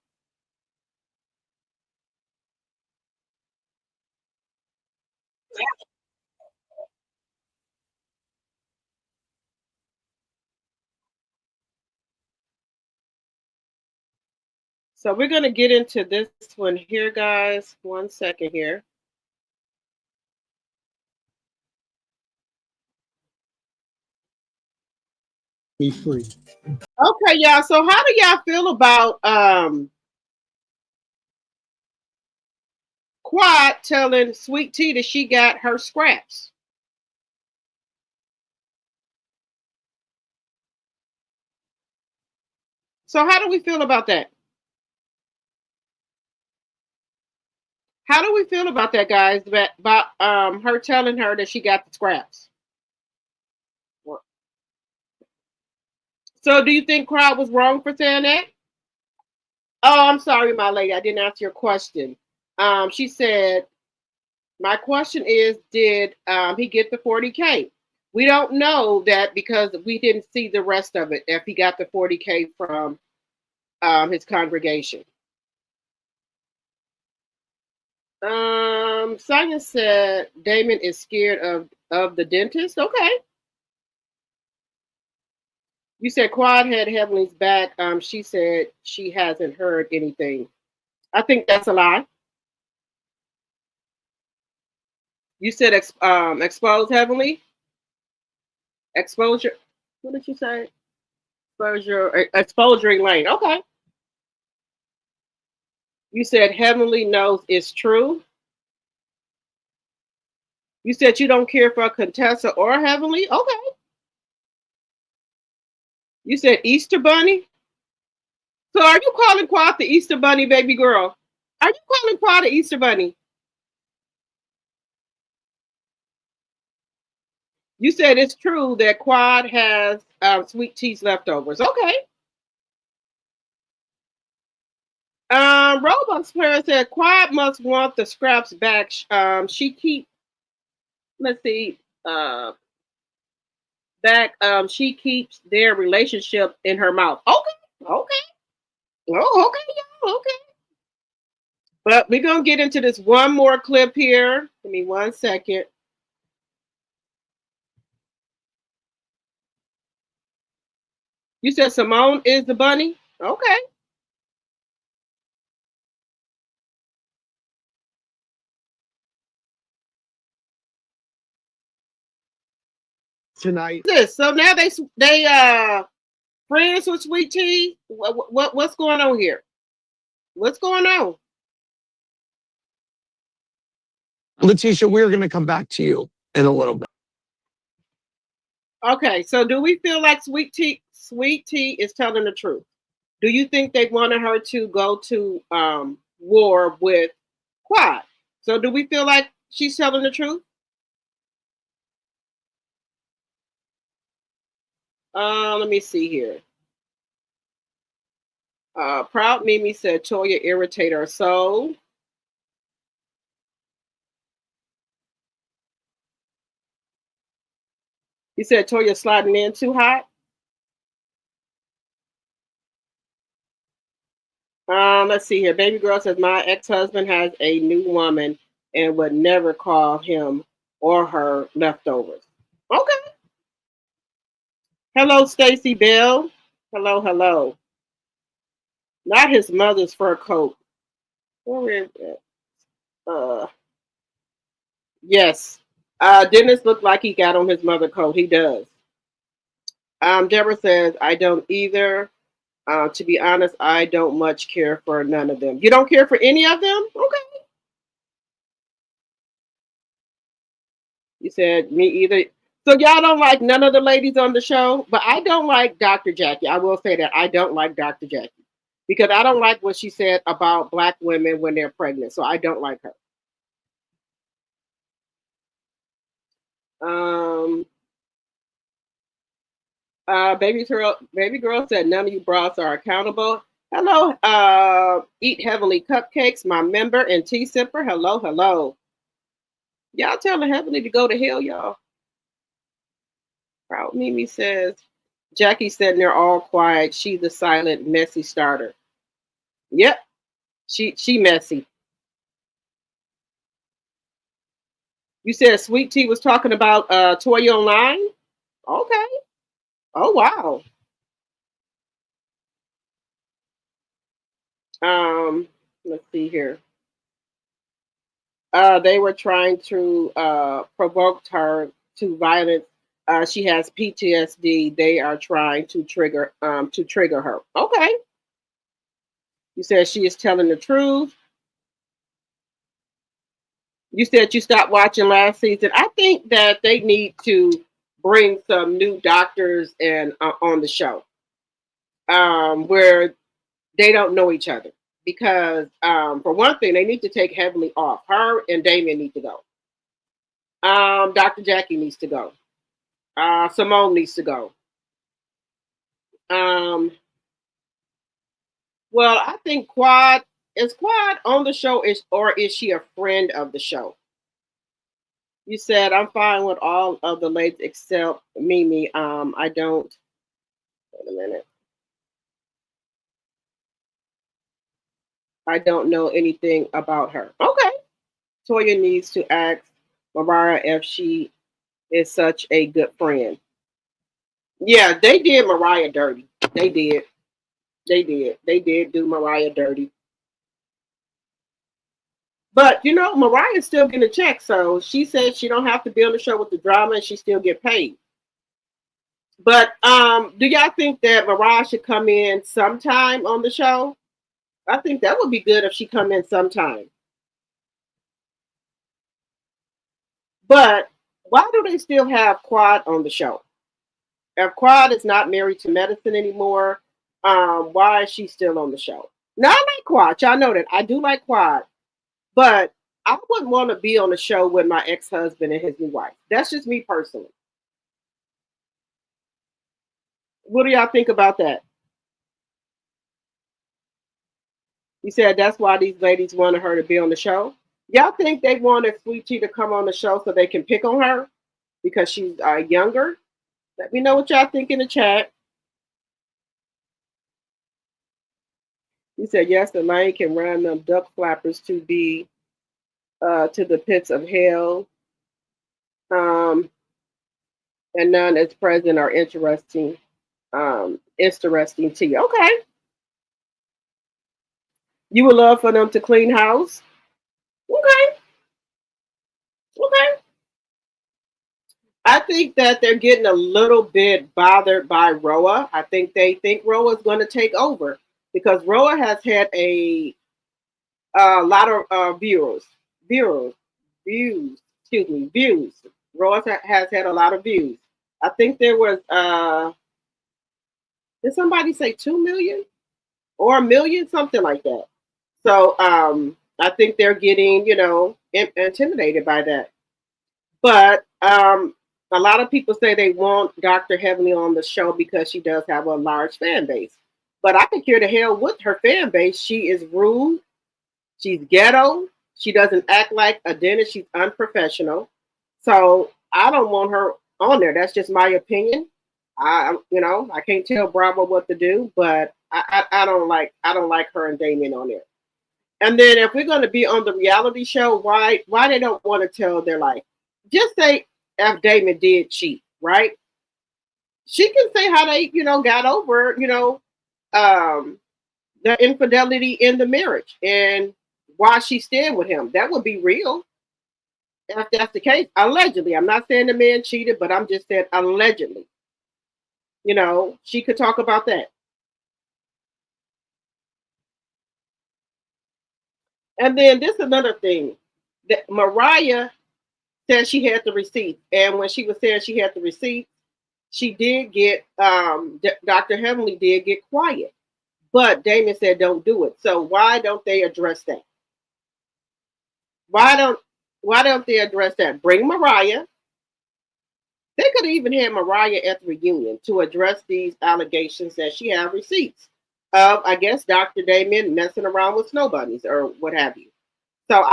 So we're gonna get into this one here, guys. 1 second here. be free. Okay, y'all. So how do y'all feel about Quad telling Sweet Tea that she got her scraps? So how do we feel about that? How do we feel about that, guys? About her telling her that she got the scraps. So do you think Crowd was wrong for saying that? Oh, I'm sorry, my lady. I didn't answer your question. She said, my question is, did he get the 40K? We don't know that because we didn't see the rest of it, if he got the 40K from his congregation. Sonia said Damon is scared of the dentist. Okay. You said Quad had Heavenly's back. She said she hasn't heard anything. I think that's a lie. You said expose Heavenly. Exposure. What did you say? Exposure lane. Okay. You said Heavenly knows it's true. You said you don't care for Contessa or Heavenly. Okay. You said Easter Bunny. So are you calling Quad the Easter Bunny, baby girl? Are you calling Quad the Easter Bunny? You said it's true that Quad has sweet tea's leftovers. Okay. Roblox player said Quad must want the scraps back. She keep. Let's see. Back. She keeps their relationship in her mouth. Okay. Okay. Oh, okay, y'all. Okay. But we're gonna get into this one more clip here. Give me 1 second. You said Simone is the bunny? Okay. Tonight. So now they friends with Sweet Tea. What's going on here? What's going on? Letitia, we're going to come back to you in a little bit. Okay, so do we feel like Sweet Tea is telling the truth? Do you think they wanted her to go to war with Quad? So do we feel like she's telling the truth? Let me see here. Proud Mimi said Toya irritate her soul. He said Toya sliding in too hot. Let's see here. Baby girl says my ex-husband has a new woman and would never call him or her leftovers. Okay. Hello, Stacy Bell. Hello, hello. Not his mother's fur coat. Where is it? Yes. Dennis looked like he got on his mother coat. He does. Deborah says, I don't either. To be honest, I don't much care for none of them. You don't care for any of them? Okay. You said me either. So y'all don't like none of the ladies on the show, but I don't like Dr. Jackie. I will say that I don't like Dr. Jackie because I don't like what she said about black women when they're pregnant. So I don't like her. Baby girl said none of you bras are accountable. Hello, Eat Heavenly Cupcakes, my member and tea sipper. Hello, hello. Y'all telling Heavenly to go to hell, y'all. Proud Mimi says Jackie's sitting there all quiet. She's the silent, messy starter. Yep, she messy. You said Sweet Tea was talking about Toya Online? Okay. Oh wow. Let's see here. They were trying to provoke her to violence. She has PTSD. They are trying to trigger her. Okay. You said she is telling the truth. You said you stopped watching last season. I think that they need to bring some new doctors and on the show. where they don't know each other because for one thing, they need to take Heavenly off. Her and Damien need to go. Dr. Jackie needs to go. Simone needs to go. Um, well, I think Quad is Quad on the show, is or is she a friend of the show? You said I'm fine with all of the ladies except Mimi. I don't. Wait a minute. I don't know anything about her. Okay. Toya needs to ask Mariah if she is such a good friend. Yeah, they did Mariah dirty. They did. They did. They did do Mariah dirty. But you know, Mariah's still getting a check, so she said she don't have to be on the show with the drama, and she still get paid. But do y'all think that Mariah should come in sometime on the show? I think that would be good if she come in sometime. But why do they still have Quad on the show? If Quad is not married to medicine anymore, why is she still on the show? Now I like Quad. Y'all know that I do like Quad, but I wouldn't want to be on the show with my ex-husband and his new wife. That's just me personally. What do y'all think about that? You said that's why these ladies wanted her to be on the show. Y'all think they wanted Sweet Tea to come on the show so they can pick on her because she's younger? Let me know what y'all think in the chat. You said yes, the lion can run them duck flappers to be to the pits of hell. And none as present are interesting to you. Okay. You would love for them to clean house? Okay. Okay. I think that they're getting a little bit bothered by Roa. I think they think Roa is going to take over because Roa has had a lot of viewers, views. Roa has had a lot of views. I think there was, did somebody say 2 million or a million, something like that. So I think they're getting, intimidated by that. But a lot of people say they want Dr. Heavenly on the show because she does have a large fan base. But I could care the hell with her fan base. She is rude. She's ghetto. She doesn't act like a dentist. She's unprofessional. So I don't want her on there. That's just my opinion. I can't tell Bravo what to do, but I don't like her and Damien on there. And then if we're going to be on the reality show, why they don't want to tell their life? Just say if Damon did cheat, right? She can say how they, got over, the infidelity in the marriage and why she staying with him. That would be real if that's the case. Allegedly. I'm not saying the man cheated, but I'm just saying allegedly. She could talk about that. And then this is another thing that Mariah said she had the receipt. And when she was saying she had the receipt, she did get, Dr. Heavenly did get quiet. But Damon said don't do it. So why don't they address that? Why don't they address that? Bring Mariah. They could have even had Mariah at the reunion to address these allegations that she had receipts of, I guess, Dr. Damien messing around with snow bunnies or what have you. So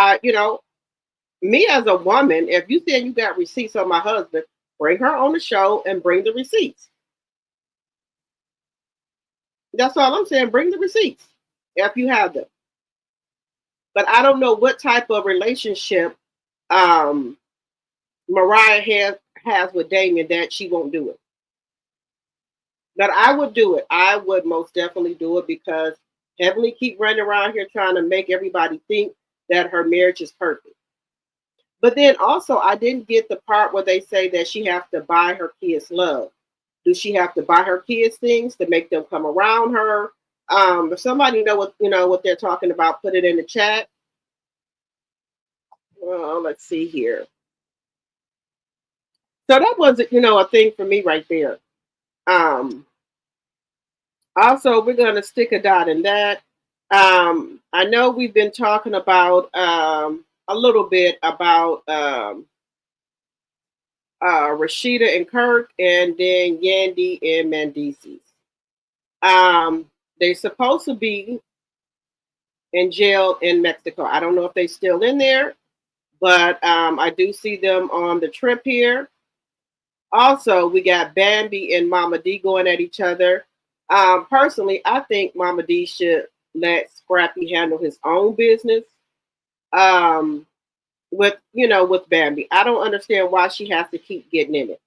me as a woman, if you said you got receipts on my husband, bring her on the show and bring the receipts. That's all I'm saying. Bring the receipts if you have them. But I don't know what type of relationship Mariah has with Damien that she won't do it. But I would do it. I would most definitely do it because Heavenly keep running around here trying to make everybody think that her marriage is perfect. But then also, I didn't get the part where they say that she have to buy her kids love. Do she have to buy her kids things to make them come around her? If somebody know what they're talking about, put it in the chat. Well, let's see here. So that was, a thing for me right there. Also, we're going to stick a dot in that. I know we've been talking about a little bit about Rashida and Kirk, and then Yandy and Mendices. Um, they're supposed to be in jail in Mexico. I don't know if they're still in there, but I do see them on the trip here. Also, we got Bambi and Mama D going at each other. Personally, I think Mama D should let Scrappy handle his own business. Um, with Bambi, I don't understand why she has to keep getting in it.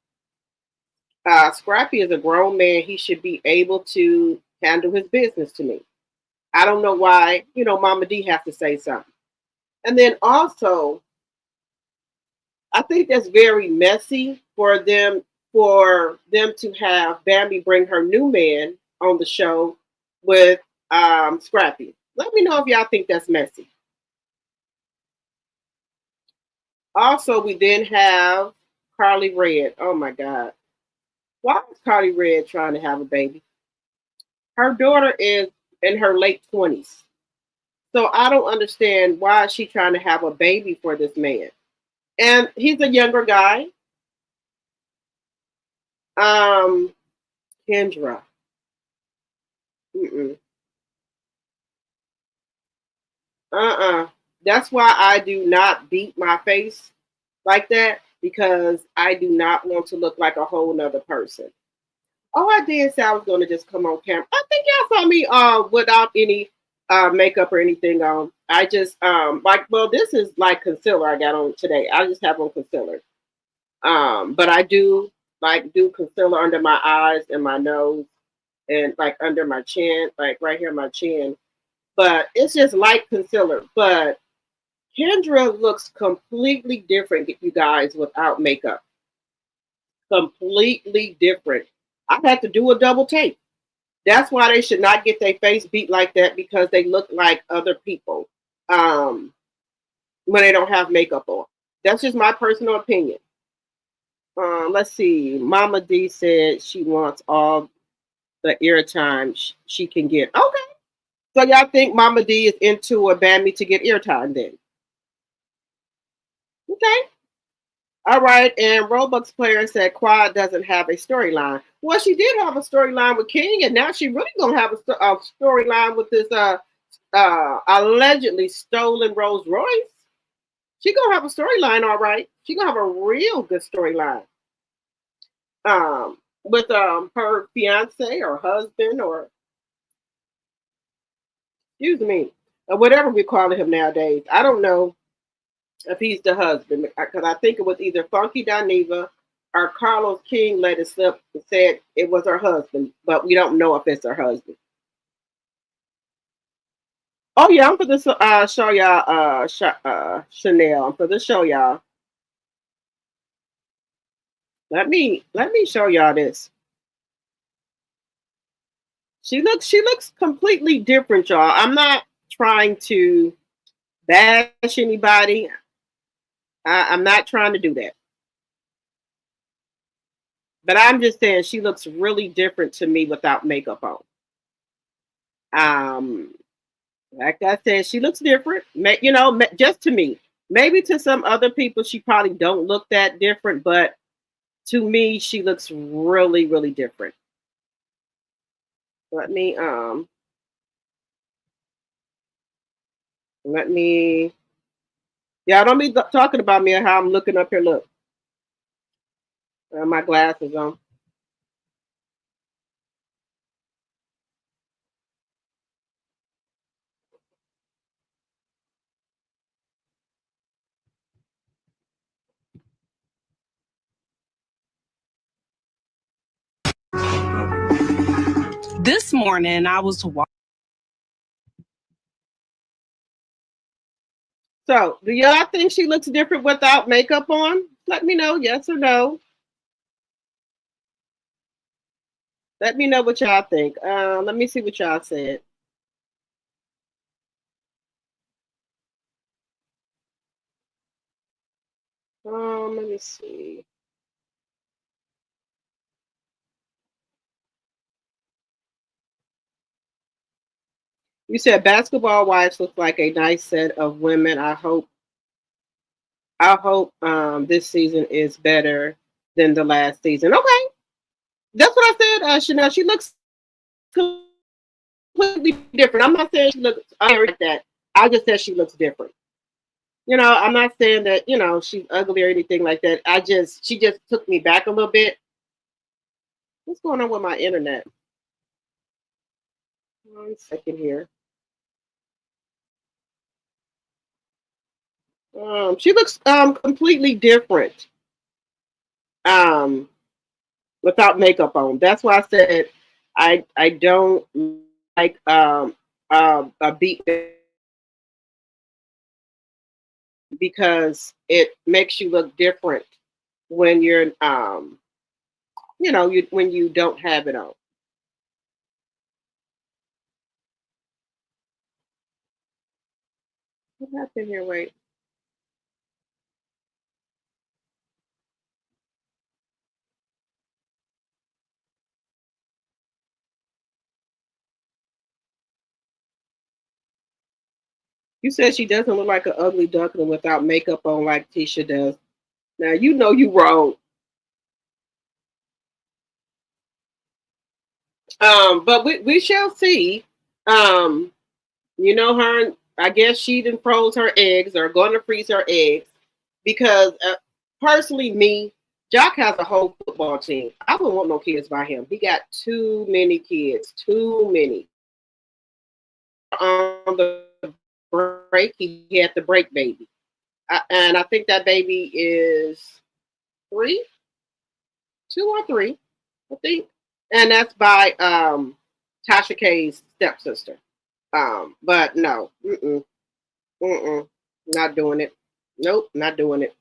Scrappy is a grown man; he should be able to handle his business. To me, I don't know why Mama D has to say something. And then also, I think that's very messy for them to have Bambi bring her new man on the show with Scrappy. Let me know if y'all think that's messy. Also, we then have Carly Red. Oh my God. Why is Carly Red trying to have a baby? Her daughter is in her late 20s. So I don't understand why she's trying to have a baby for this man. And he's a younger guy. Um, Kendra. Mm-mm. Uh-uh. That's why I do not beat my face like that, because I do not want to look like a whole nother person. Oh, I did say I was gonna just come on camera. I think y'all saw me without any makeup or anything on. I just this is like concealer I got on today. I just have on concealer. But I do do concealer under my eyes and my nose and like under my chin, like right here my chin. But it's just light concealer. But Kendra looks completely different, you guys, without makeup. Completely different. I had to do a double take. That's why they should not get their face beat like that, because they look like other people um, when they don't have makeup on. That's just my personal opinion. Let's see. Mama D said she wants all the airtime she can get. Okay. So y'all think Mama D is into a Bambi to get airtime then? Okay. All right, and Robux player said Quad doesn't have a storyline. Well, she did have a storyline with King, and now she really gonna have a storyline with this allegedly stolen Rolls Royce. She gonna have a storyline, all right. She gonna have a real good storyline. With her fiance or husband, or excuse me, or whatever we're calling him nowadays. I don't know if he's the husband, because I think it was either Funky Dineva or Carlos King let it slip and said it was her husband, but we don't know if it's her husband. Oh yeah, I'm for this show y'all Chanel. I'm for the show y'all. Let me show y'all this. She looks completely different, y'all. I'm not trying to bash anybody. I'm not trying to do that. But I'm just saying she looks really different to me without makeup on. Um, like I said, she looks different. Just to me. Maybe to some other people, she probably don't look that different, but to me, she looks really, really different. Let me let me. Yeah, don't be talking about me and how I'm looking up here. Look, my glasses on. This morning I was So, do y'all think she looks different without makeup on? Let me know, yes or no. Let me know what y'all think. Let me see what y'all said. Let me see. You said basketball wives look like a nice set of women. I hope this season is better than the last season. Okay, that's what I said. Chanel, she looks completely different. I'm not saying she looks like that. I just said she looks different. I'm not saying that she's ugly or anything like that. She just took me back a little bit. What's going on with my internet? 1 second here. She looks completely different. Um, without makeup on. That's why I said I don't like a beat because it makes you look different when you're when you don't have it on. What happened here? Wait. You said she doesn't look like an ugly duckling without makeup on like Tisha does. Now you know you wrong. But we shall see. Um, her. I guess she didn't froze her eggs or going to freeze her eggs because personally, me, Jock has a whole football team. I wouldn't want no kids by him. He got too many kids, too many. On the break, he had the break baby, and I think that baby is 3, 2 or 3, I think, and that's by Tasha K's stepsister. But no, not doing it. Nope, not doing it.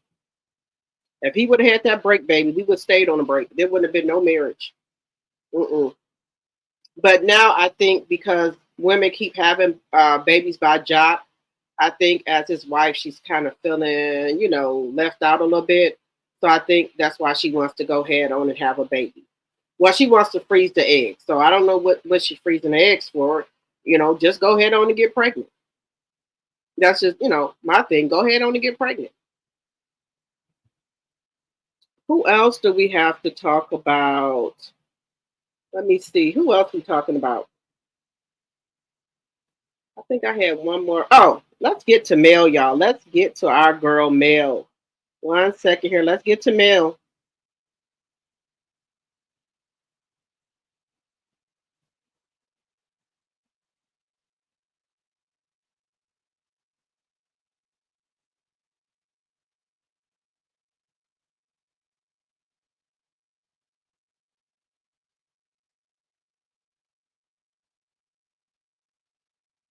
If he would have had that break baby, we would have stayed on the break. There wouldn't have been no marriage. Mm-mm. But now I think because women keep having babies by job, I think as his wife, she's kind of feeling, left out a little bit. So I think that's why she wants to go ahead on and have a baby. Well, she wants to freeze the eggs. So I don't know what she's freezing the eggs for. Just go ahead on and get pregnant. That's just, my thing. Go ahead on and get pregnant. Who else do we have to talk about? Let me see. Who else we talking about? I think I had one more. Oh, let's get to Mel, y'all. Let's get to our girl Mel. 1 second here. Let's get to Mel.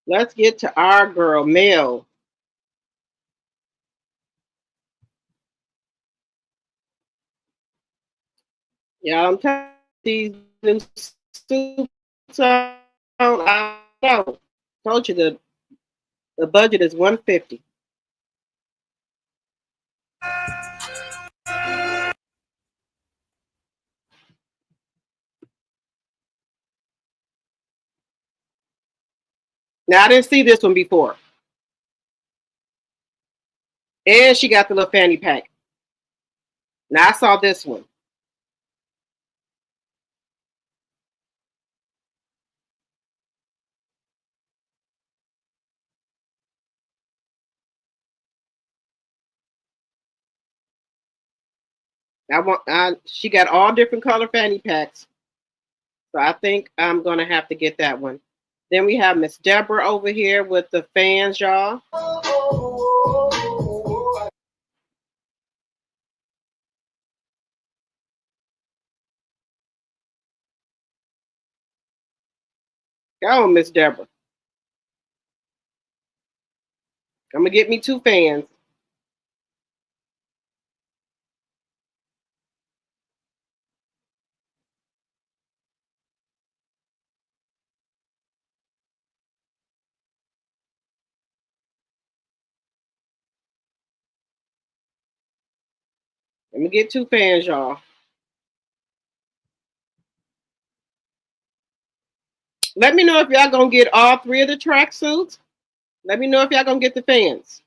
Let's get to our girl Mel. Yeah, I'm telling you, these suits on. I know. Told you the budget is 150. Now I didn't see this one before. And she got the little fanny pack. Now I saw this one. She got all different color fanny packs. So I think I'm gonna have to get that one. Then we have Miss Deborah over here with the fans, y'all. Go, Miss Deborah. I'm gonna get me 2 fans. Let me get 2 fans, y'all. Let me know if y'all gonna get all three of the tracksuits. Let me know if y'all gonna get the fans.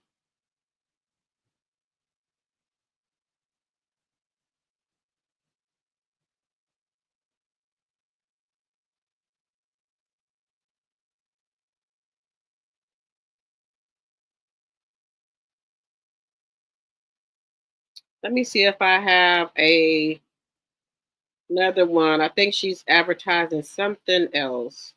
Let me see if I have another one. I think she's advertising something else.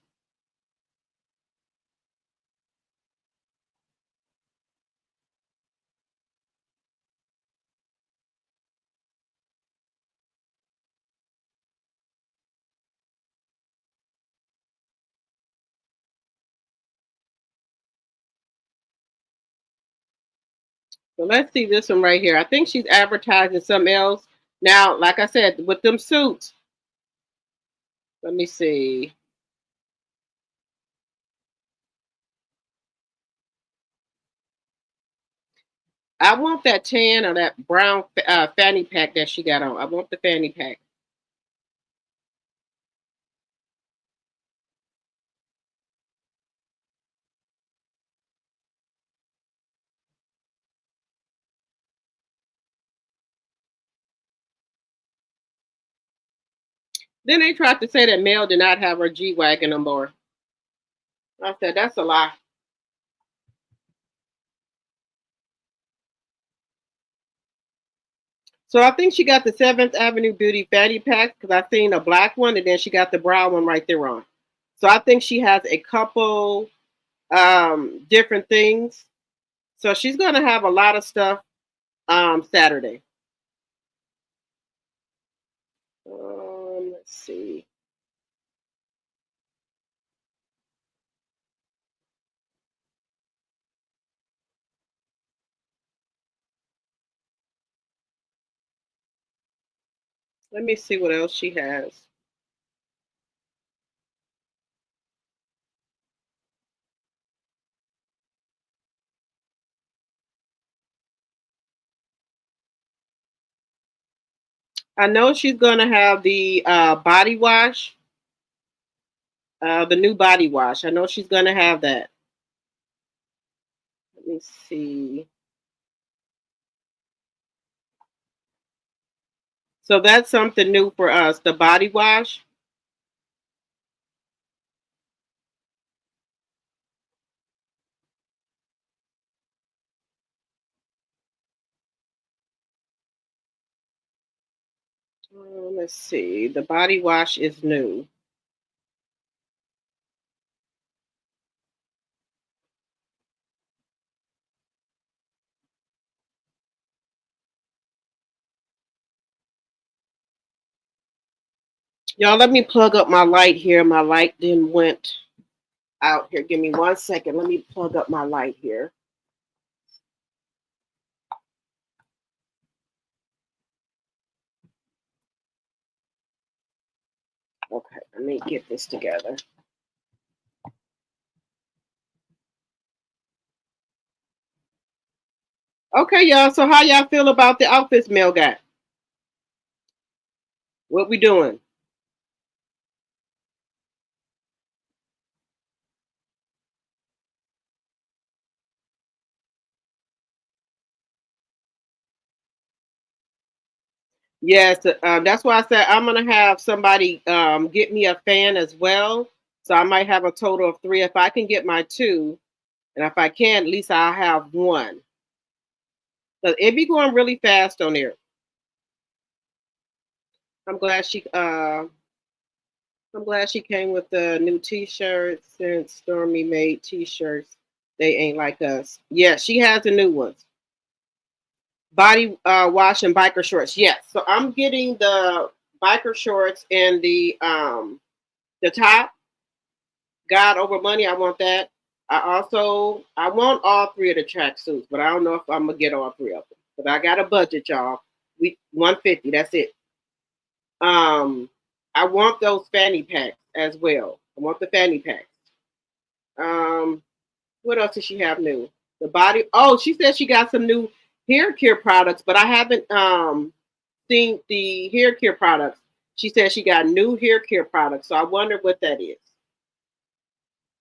So let's see this one right here. I think she's advertising something else. Now, like I said, with them suits, let me see. I want that tan or that brown fanny pack that she got on. I want the fanny pack. Then they tried to say that Mel did not have her G-Wagon no more. I said, that's a lie. So I think she got the 7th Avenue Beauty fanny pack because I seen a black one and then she got the brown one right there on. So I think she has a couple different things. So she's going to have a lot of stuff Saturday. Let's see. Let me see what else she has. I know she's going to have the body wash, the new body wash. I know she's going to have that. Let me see. So that's something new for us, the body wash. Let's see. The body wash is new. Y'all, let me plug up my light here. My light then went out here. Give me 1 second. Let me plug up my light here. Okay, let me get this together. Okay, y'all. So how y'all feel about the outfits Mel got? What we doing? Yes, that's why I said I'm gonna have somebody get me a fan as well. So I might have a total of 3. If I can get my 2, and if I can, at least I'll have 1. So it be going really fast on there. I'm glad she I'm glad she came with the new T-shirts since Stormy made T-shirts. They ain't like us. Yeah, she has the new ones. Body wash and biker shorts. Yes. So I'm getting the biker shorts and the top. God over money. I want that. I want all 3 of the track suits, but I don't know if I'm gonna get all 3 of them. But I got a budget, y'all. 150. That's it. I want those fanny packs as well. I want the fanny packs. Um, what else does she have new? The body. Oh, she said she got some new hair care products, but I haven't seen the hair care products. She said she got new hair care products, so I wonder what that is.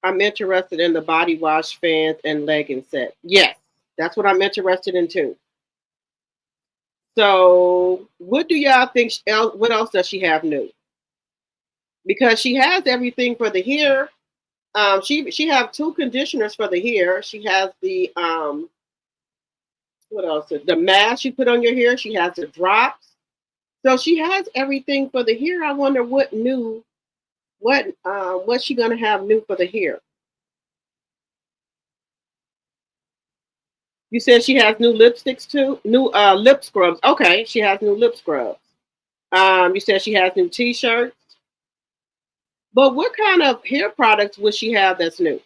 I'm interested in the body wash, fans, and legging set. Yes, that's what I'm interested in too. So, what do y'all think? What else does she have new? Because she has everything for the hair. She have two conditioners for the hair. She has the what else? The mask you put on your hair. She has the drops. So she has everything for the hair. I wonder what new, what's she gonna have new for the hair? You said she has new lipsticks too, new lip scrubs. Okay, she has new lip scrubs. You said she has new T-shirts. But what kind of hair products would she have that's new?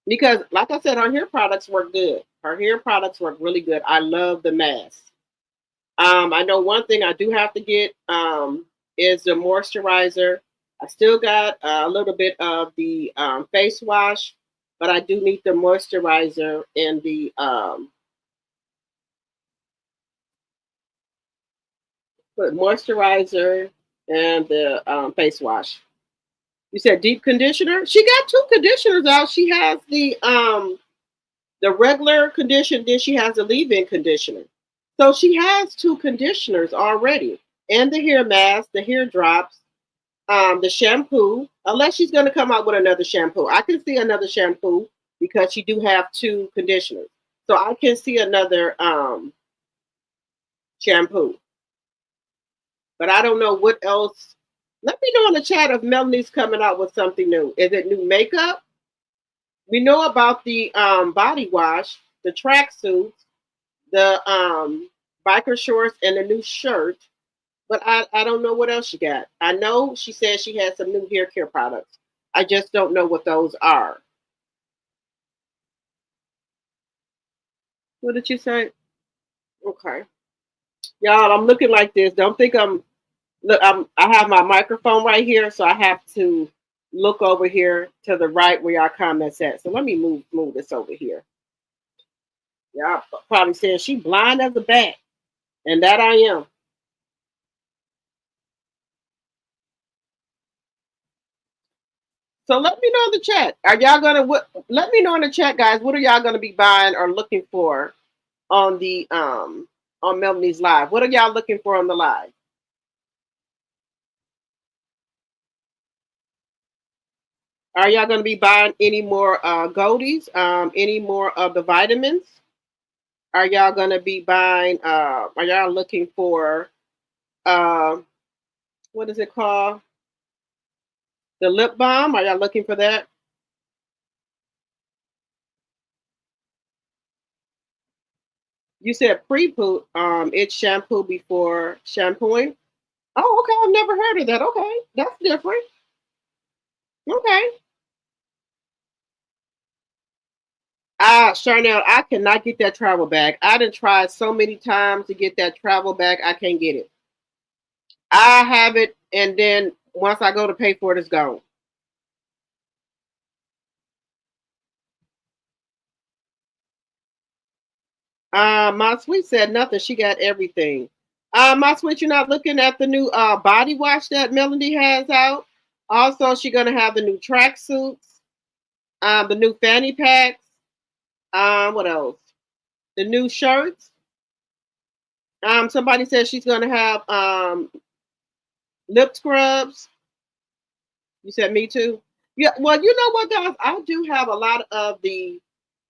Because, like I said, her hair products work good. Her hair products work really good. I love the mask. I know one thing I do have to get is the moisturizer. I still got a little bit of the face wash, but I do need the moisturizer and the moisturizer and the face wash. You said deep conditioner. She got two conditioners out. She has the regular condition, then she has the leave-in conditioner. So she has two conditioners already, and the hair mask, the hair drops, the shampoo. Unless she's going to come out with another shampoo, I can see another shampoo because she do have two conditioners. So I can see another shampoo, but I don't know what else. Let me know in the chat if Melanie's coming out with something new. Is it new makeup? We know about the body wash, the track suits, the biker shorts, and the new shirt. But I don't know what else she got. I know she said she has some new hair care products. I just don't know what those are. What did you say? Okay. Y'all, I'm looking like this. Don't think I have my microphone right here, so I have to look over here to the right where y'all comments at. So let me move this over here. Y'all probably saying she blind as a bat. And that I am. So let me know in the chat. Are y'all gonna let me know in the chat, guys? What are y'all gonna be buying or looking for on the on Melanie's live? What are y'all looking for on the live? Are y'all gonna be buying any more goldies? Any more of the vitamins? Are y'all gonna be buying? Are y'all looking for uh, what is it called? The lip balm? Are y'all looking for that? You said pre-poo. It's shampoo before shampooing. Oh, okay. I've never heard of that. Okay, that's different. Okay. Charnel, I cannot get that travel bag. I done tried so many times to get that travel bag. I can't get it. I have it, and then once I go to pay for it, it's gone. My sweet said nothing. She got everything. My sweet, you're not looking at the new body wash that Melanie has out. Also, she's gonna have the new track suits, the new fanny packs. What else? The new shirts. Somebody says she's gonna have lip scrubs. You said me too. Yeah. Well, you know what, guys? I do have a lot of the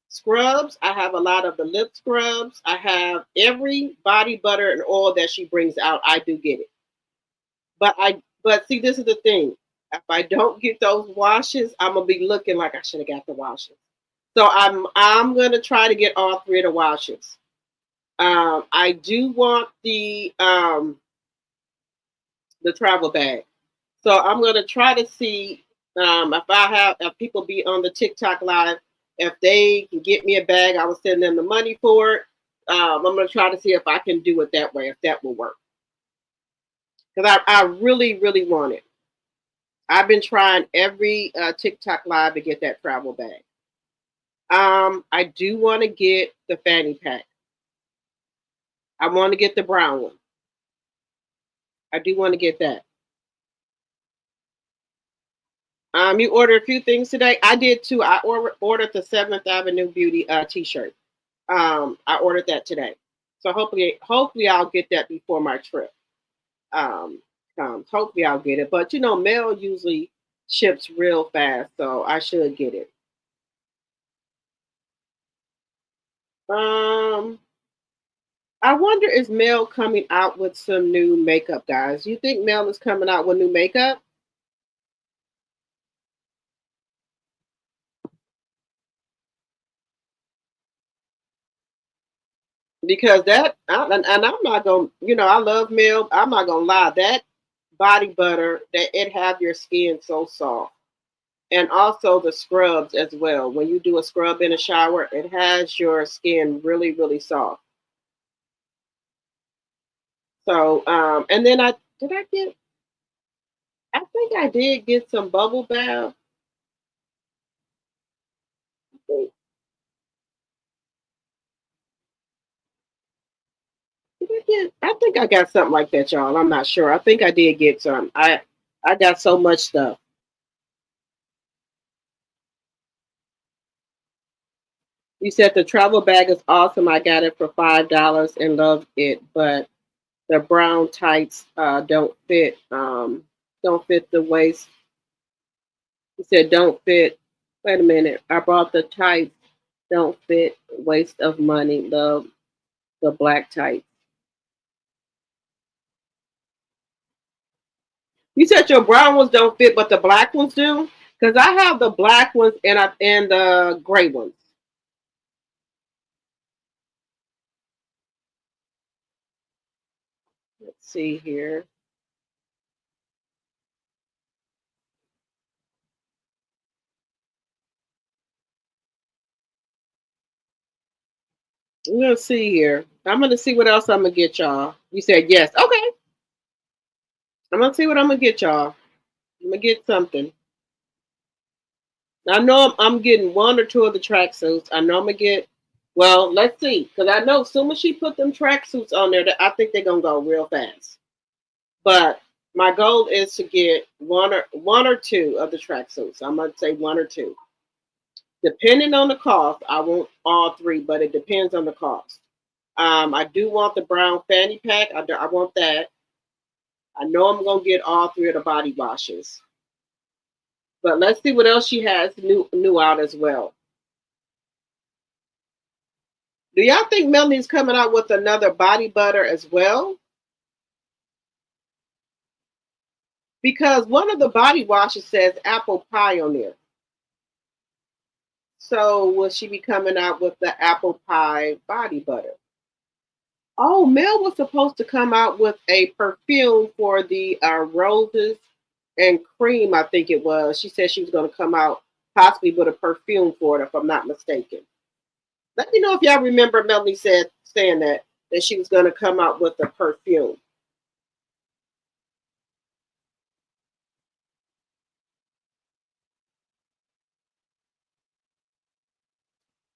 scrubs. I have a lot of the lip scrubs. I have every body butter and oil that she brings out. I do get it. But see, this is the thing. If I don't get those washes, I'm gonna be looking like I should have got the washes. So I'm gonna try to get all three of the washes. I do want the travel bag. So I'm gonna try to see if people be on the TikTok live, if they can get me a bag, I will send them the money for it. I'm gonna try to see if I can do it that way, if that will work. Because I really, really want it. I've been trying every TikTok live to get that travel bag. I do want to get the fanny pack. I want to get the brown one. I do want to get that. You ordered a few things today. I did too. I ordered the Seventh Avenue Beauty T-shirt. I ordered that today. So hopefully I'll get that before my trip comes. Hopefully I'll get it. But mail usually ships real fast, so I should get it. I wonder is Mel coming out with some new makeup, guys? You think Mel is coming out with new makeup? Because and I'm not gonna, I love Mel. I'm not gonna lie. That body butter, that it have your skin so soft, and also the scrubs as well. When you do a scrub in a shower, it has your skin really, really soft. So, and then I get. I think I did get some bubble bath. I think, I think I got something like that, y'all. I'm not sure. I think I did get some. I got so much stuff. You said the travel bag is awesome. I got it for $5 and loved it, but the brown tights don't fit the waist. You said don't fit. Wait a minute. I bought the tights. Don't fit. Waste of money. Love the black tights. You said your brown ones don't fit, but the black ones do. Because I have the black ones and the gray ones. Let's see here. I'm gonna see here. I'm gonna see what else I'm gonna get y'all. You said yes. Okay. I'm gonna see what I'm gonna get y'all. I'm gonna get something. I know I'm getting one or two of the tracksuits. I know I'm gonna get. Well, let's see, because I know as soon as she put them tracksuits on there, I think they're gonna go real fast. But my goal is to get one or two of the tracksuits. I'm gonna say one or two, depending on the cost. I want all three, but it depends on the cost. I do want the brown fanny pack. I want that. I know I'm gonna get all three of the body washes. But let's see what else she has new out as well. Do y'all think Melanie's coming out with another body butter as well? Because one of the body washes says apple pie on there. So will she be coming out with the apple pie body butter? Oh, Mel was supposed to come out with a perfume for the roses and cream, I think it was. She said she was going to come out possibly with a perfume for it, if I'm not mistaken. Let me know if y'all remember Melanie saying that she was going to come out with a perfume.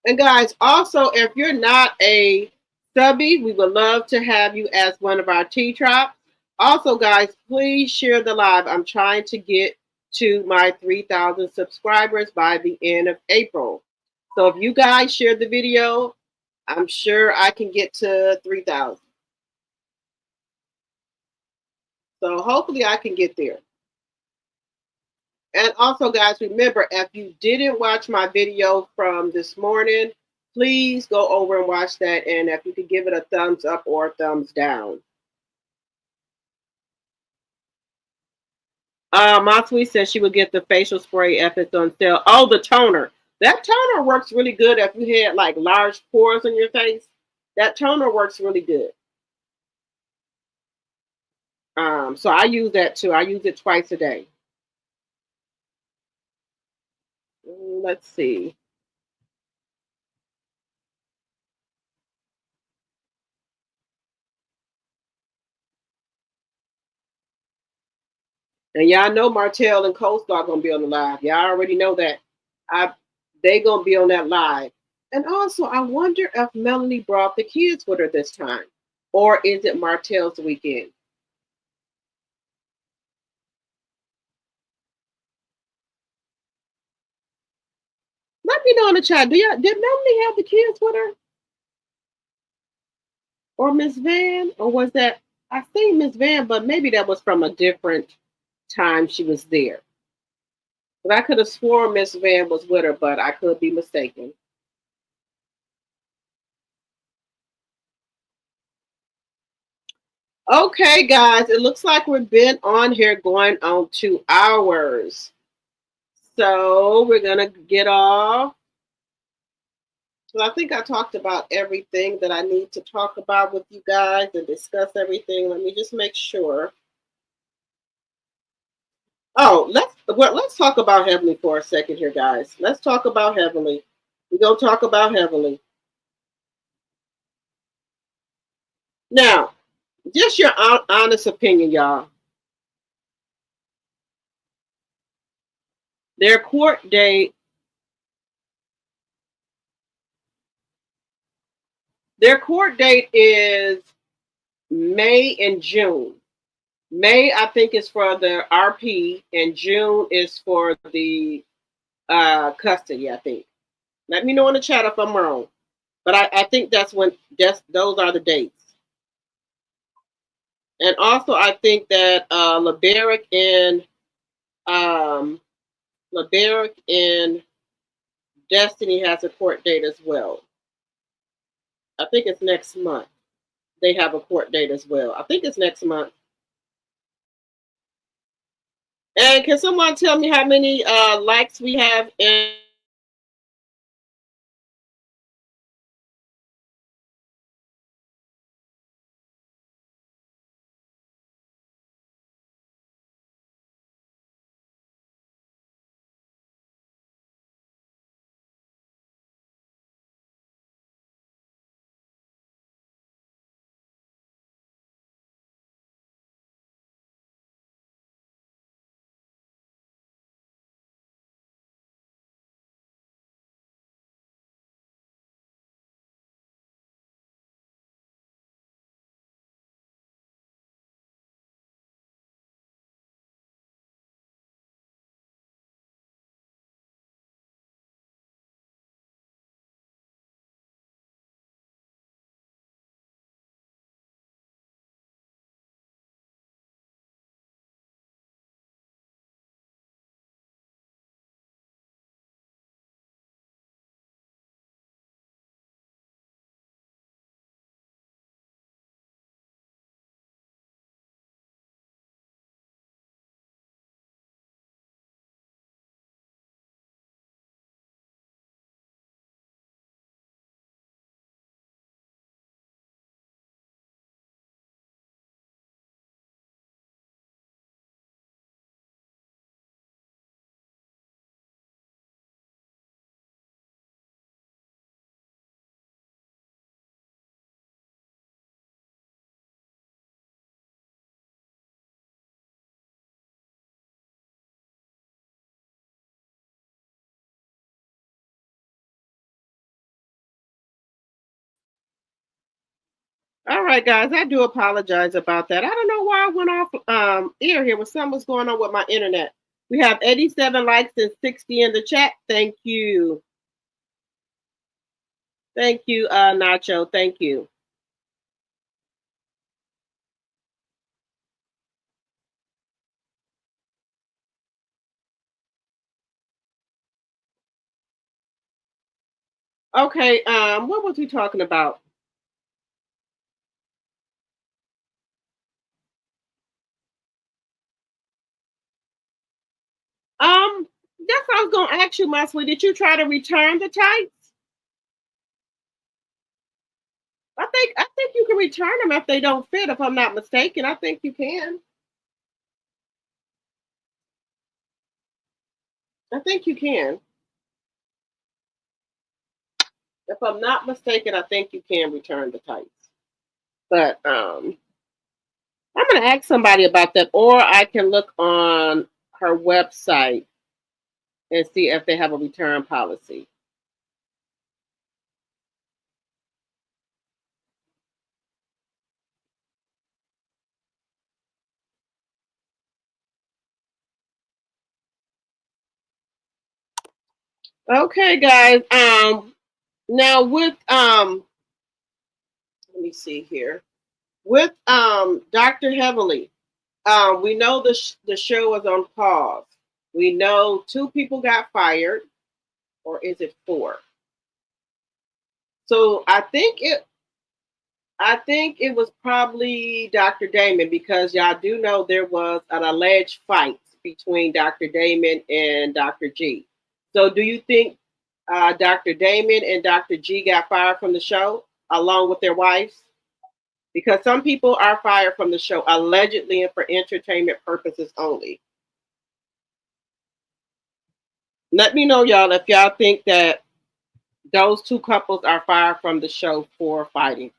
And guys, also, if you're not a subby, we would love to have you as one of our T-Trops. Also, guys, please share the live. I'm trying to get to my 3,000 subscribers by the end of April. So if you guys share the video, I'm sure I can get to 3,000. So hopefully I can get there. And also, guys, remember, if you didn't watch my video from this morning, please go over and watch that. And if you could give it a thumbs up or a thumbs down. My sweet said she would get the facial spray if it's on sale. Oh, the toner. That toner works really good if you had like large pores on your face. That toner works really good. So I use that too. I use it twice a day. Let's see. And y'all know Martell and Coastal gonna be on the live. Y'all already know that. They gonna be on that live. And also, I wonder if Melanie brought the kids with her this time, or is it Martell's weekend? Let me know in the chat. Did Melanie have the kids with her? Or Miss Van? Or was that I think Miss Van, but maybe that was from a different time she was there. But I could have sworn Miss Van was with her, but I could be mistaken. Okay, guys, it looks like we've been on here going on 2 hours. So we're gonna get off. So I think I talked about everything that I need to talk about with you guys and discuss everything. Let me just make sure. Oh, let's talk about Heavenly for a second here, guys. Let's talk about Heavenly. We're gonna talk about Heavenly. Now, just your honest opinion, y'all. Their court date. Their court date is May and June. May, I think, is for the RP, and June is for the custody, I think. Let me know in the chat if I'm wrong. But I think those are the dates. And also, I think that um, LeBaric and Destiny has a court date as well. I think it's next month. They have a court date as well. I think it's next month. And can someone tell me how many likes we have in All right, guys, I do apologize about that. I don't know why I went off ear here. Was something was going on with my internet. We have 87 likes and 60 in the chat. Thank you. Thank you, Nacho. Thank you. Okay, what was we talking about? That's what I was gonna ask you, my sweet. Did you try to return the tights? I think you can return them if they don't fit, if I'm not mistaken. I think you can. I think you can. If I'm not mistaken, I think you can return the tights. But I'm gonna ask somebody about that, or I can look on her website and see if they have a return policy. Okay, guys. Now with let me see here. With Dr. Heavenly, we know the show was on pause. We know two people got fired, or is it four? So I think it was probably Dr. Damon, because y'all do know there was an alleged fight between Dr. Damon and Dr. G. So do you think Dr. Damon and Dr. G got fired from the show along with their wives? Because some people are fired from the show allegedly and for entertainment purposes only. Let me know, y'all, if y'all think that those two couples are fired from the show for fighting.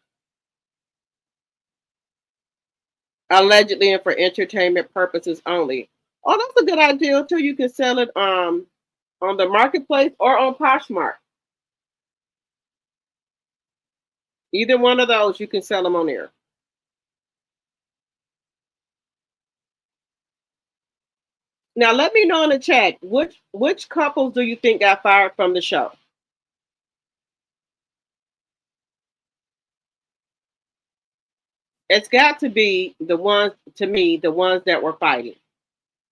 Allegedly and for entertainment purposes only. Oh, that's a good idea too. You can sell it on the marketplace or on Poshmark. Either one of those, you can sell them on there. Now, let me know in the chat which couples do you think got fired from the show? It's got to be the ones, to me, the ones that were fighting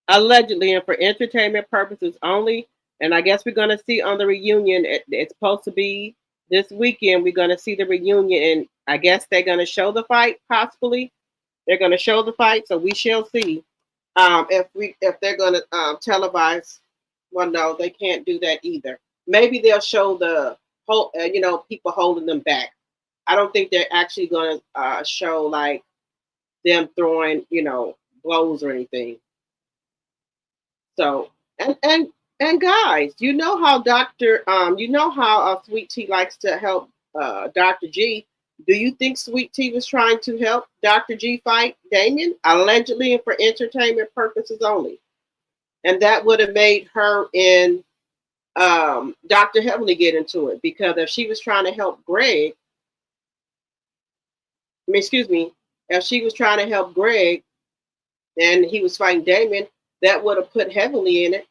allegedly and for entertainment purposes only. And I guess we're going to see on the reunion. It's supposed to be this weekend. We're going to see the reunion, and I guess they're going to show the fight. Possibly, they're going to show the fight, so we shall see if they're going to televise. Well, no, they can't do that either. Maybe they'll show the whole, people holding them back. I don't think they're actually going to show like them throwing, blows or anything. So and guys, you know how Sweet Tea likes to help Dr. G. Do you think Sweet Tea was trying to help Dr. G fight Damien allegedly and for entertainment purposes only? And that would have made her and Dr. Heavenly get into it, because if she was trying to help Greg, excuse me, if she was trying to help Greg and he was fighting Damien, that would have put Heavenly in it.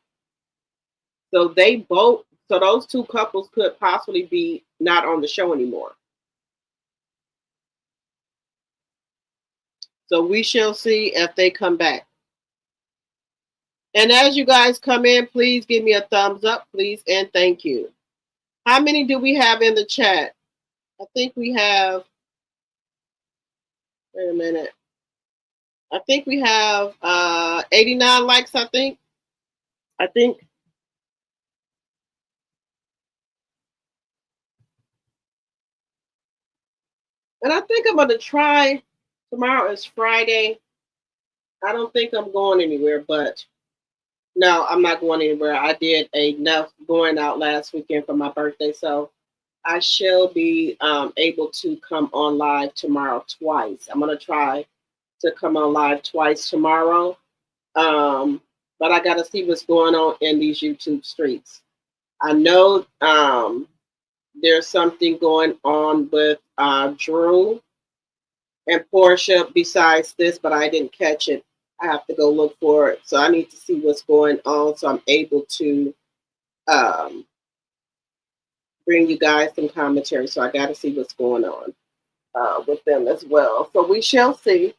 So those two couples could possibly be not on the show anymore. So we shall see if they come back. And as you guys come in, please give me a thumbs up, please, and thank you. How many do we have in the chat? I think we have, wait a minute. I think we have 89 likes, I think. And I think I'm going to try, tomorrow is Friday. I don't think I'm going anywhere, but no, I'm not going anywhere. I did enough going out last weekend for my birthday, so I shall be able to come on live tomorrow twice. I'm going to try to come on live twice tomorrow, but I got to see what's going on in these YouTube streets. I know there's something going on with Drew and Porsha besides this, but I didn't catch it. I have to go look for it. So I need to see what's going on so I'm able to bring you guys some commentary. So I got to see what's going on with them as well. So we shall see.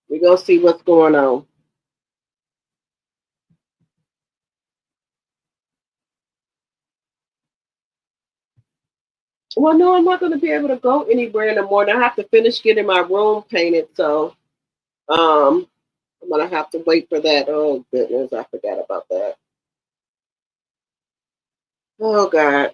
We're going to see what's going on. Well, no, I'm not going to be able to go anywhere in the morning. I have to finish getting my room painted. So I'm going to have to wait for that. Oh, goodness, I forgot about that. Oh, God.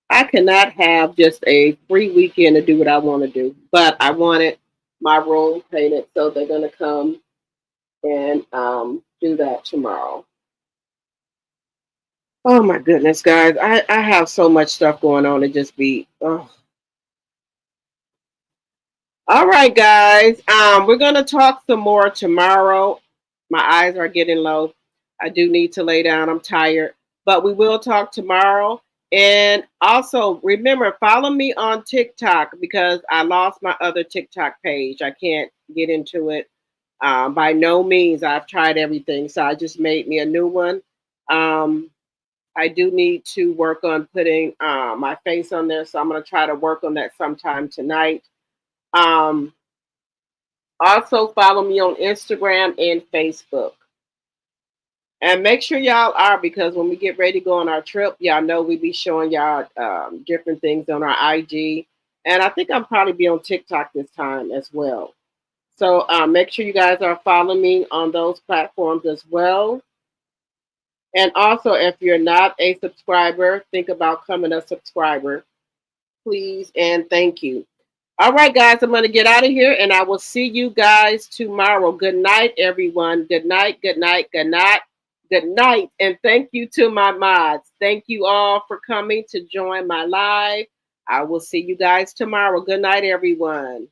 I cannot have just a free weekend to do what I want to do. But I wanted my room painted, so they're going to come and do that tomorrow. Oh, my goodness, guys. I have so much stuff going on to just be... Oh. All right, guys. We're gonna talk some more tomorrow. My eyes are getting low. I do need to lay down. I'm tired, but we will talk tomorrow. And also remember, follow me on TikTok because I lost my other TikTok page. I can't get into it By no means I've tried everything, so I just made me a new one. Um, I do need to work on putting my face on there, so I'm going to try to work on that sometime tonight. Um, Also, follow me on Instagram and Facebook. And make sure y'all are, because when we get ready to go on our trip, y'all know we be showing y'all different things on our IG. And I think I'll probably be on TikTok this time as well. So make sure you guys are following me on those platforms as well. And also, if you're not a subscriber, think about becoming a subscriber, please, and thank you. All right, guys, I'm going to get out of here, and I will see you guys tomorrow. Good night, everyone. Good night, good night, good night, good night. And thank you to my mods. Thank you all for coming to join my live. I will see you guys tomorrow. Good night, everyone.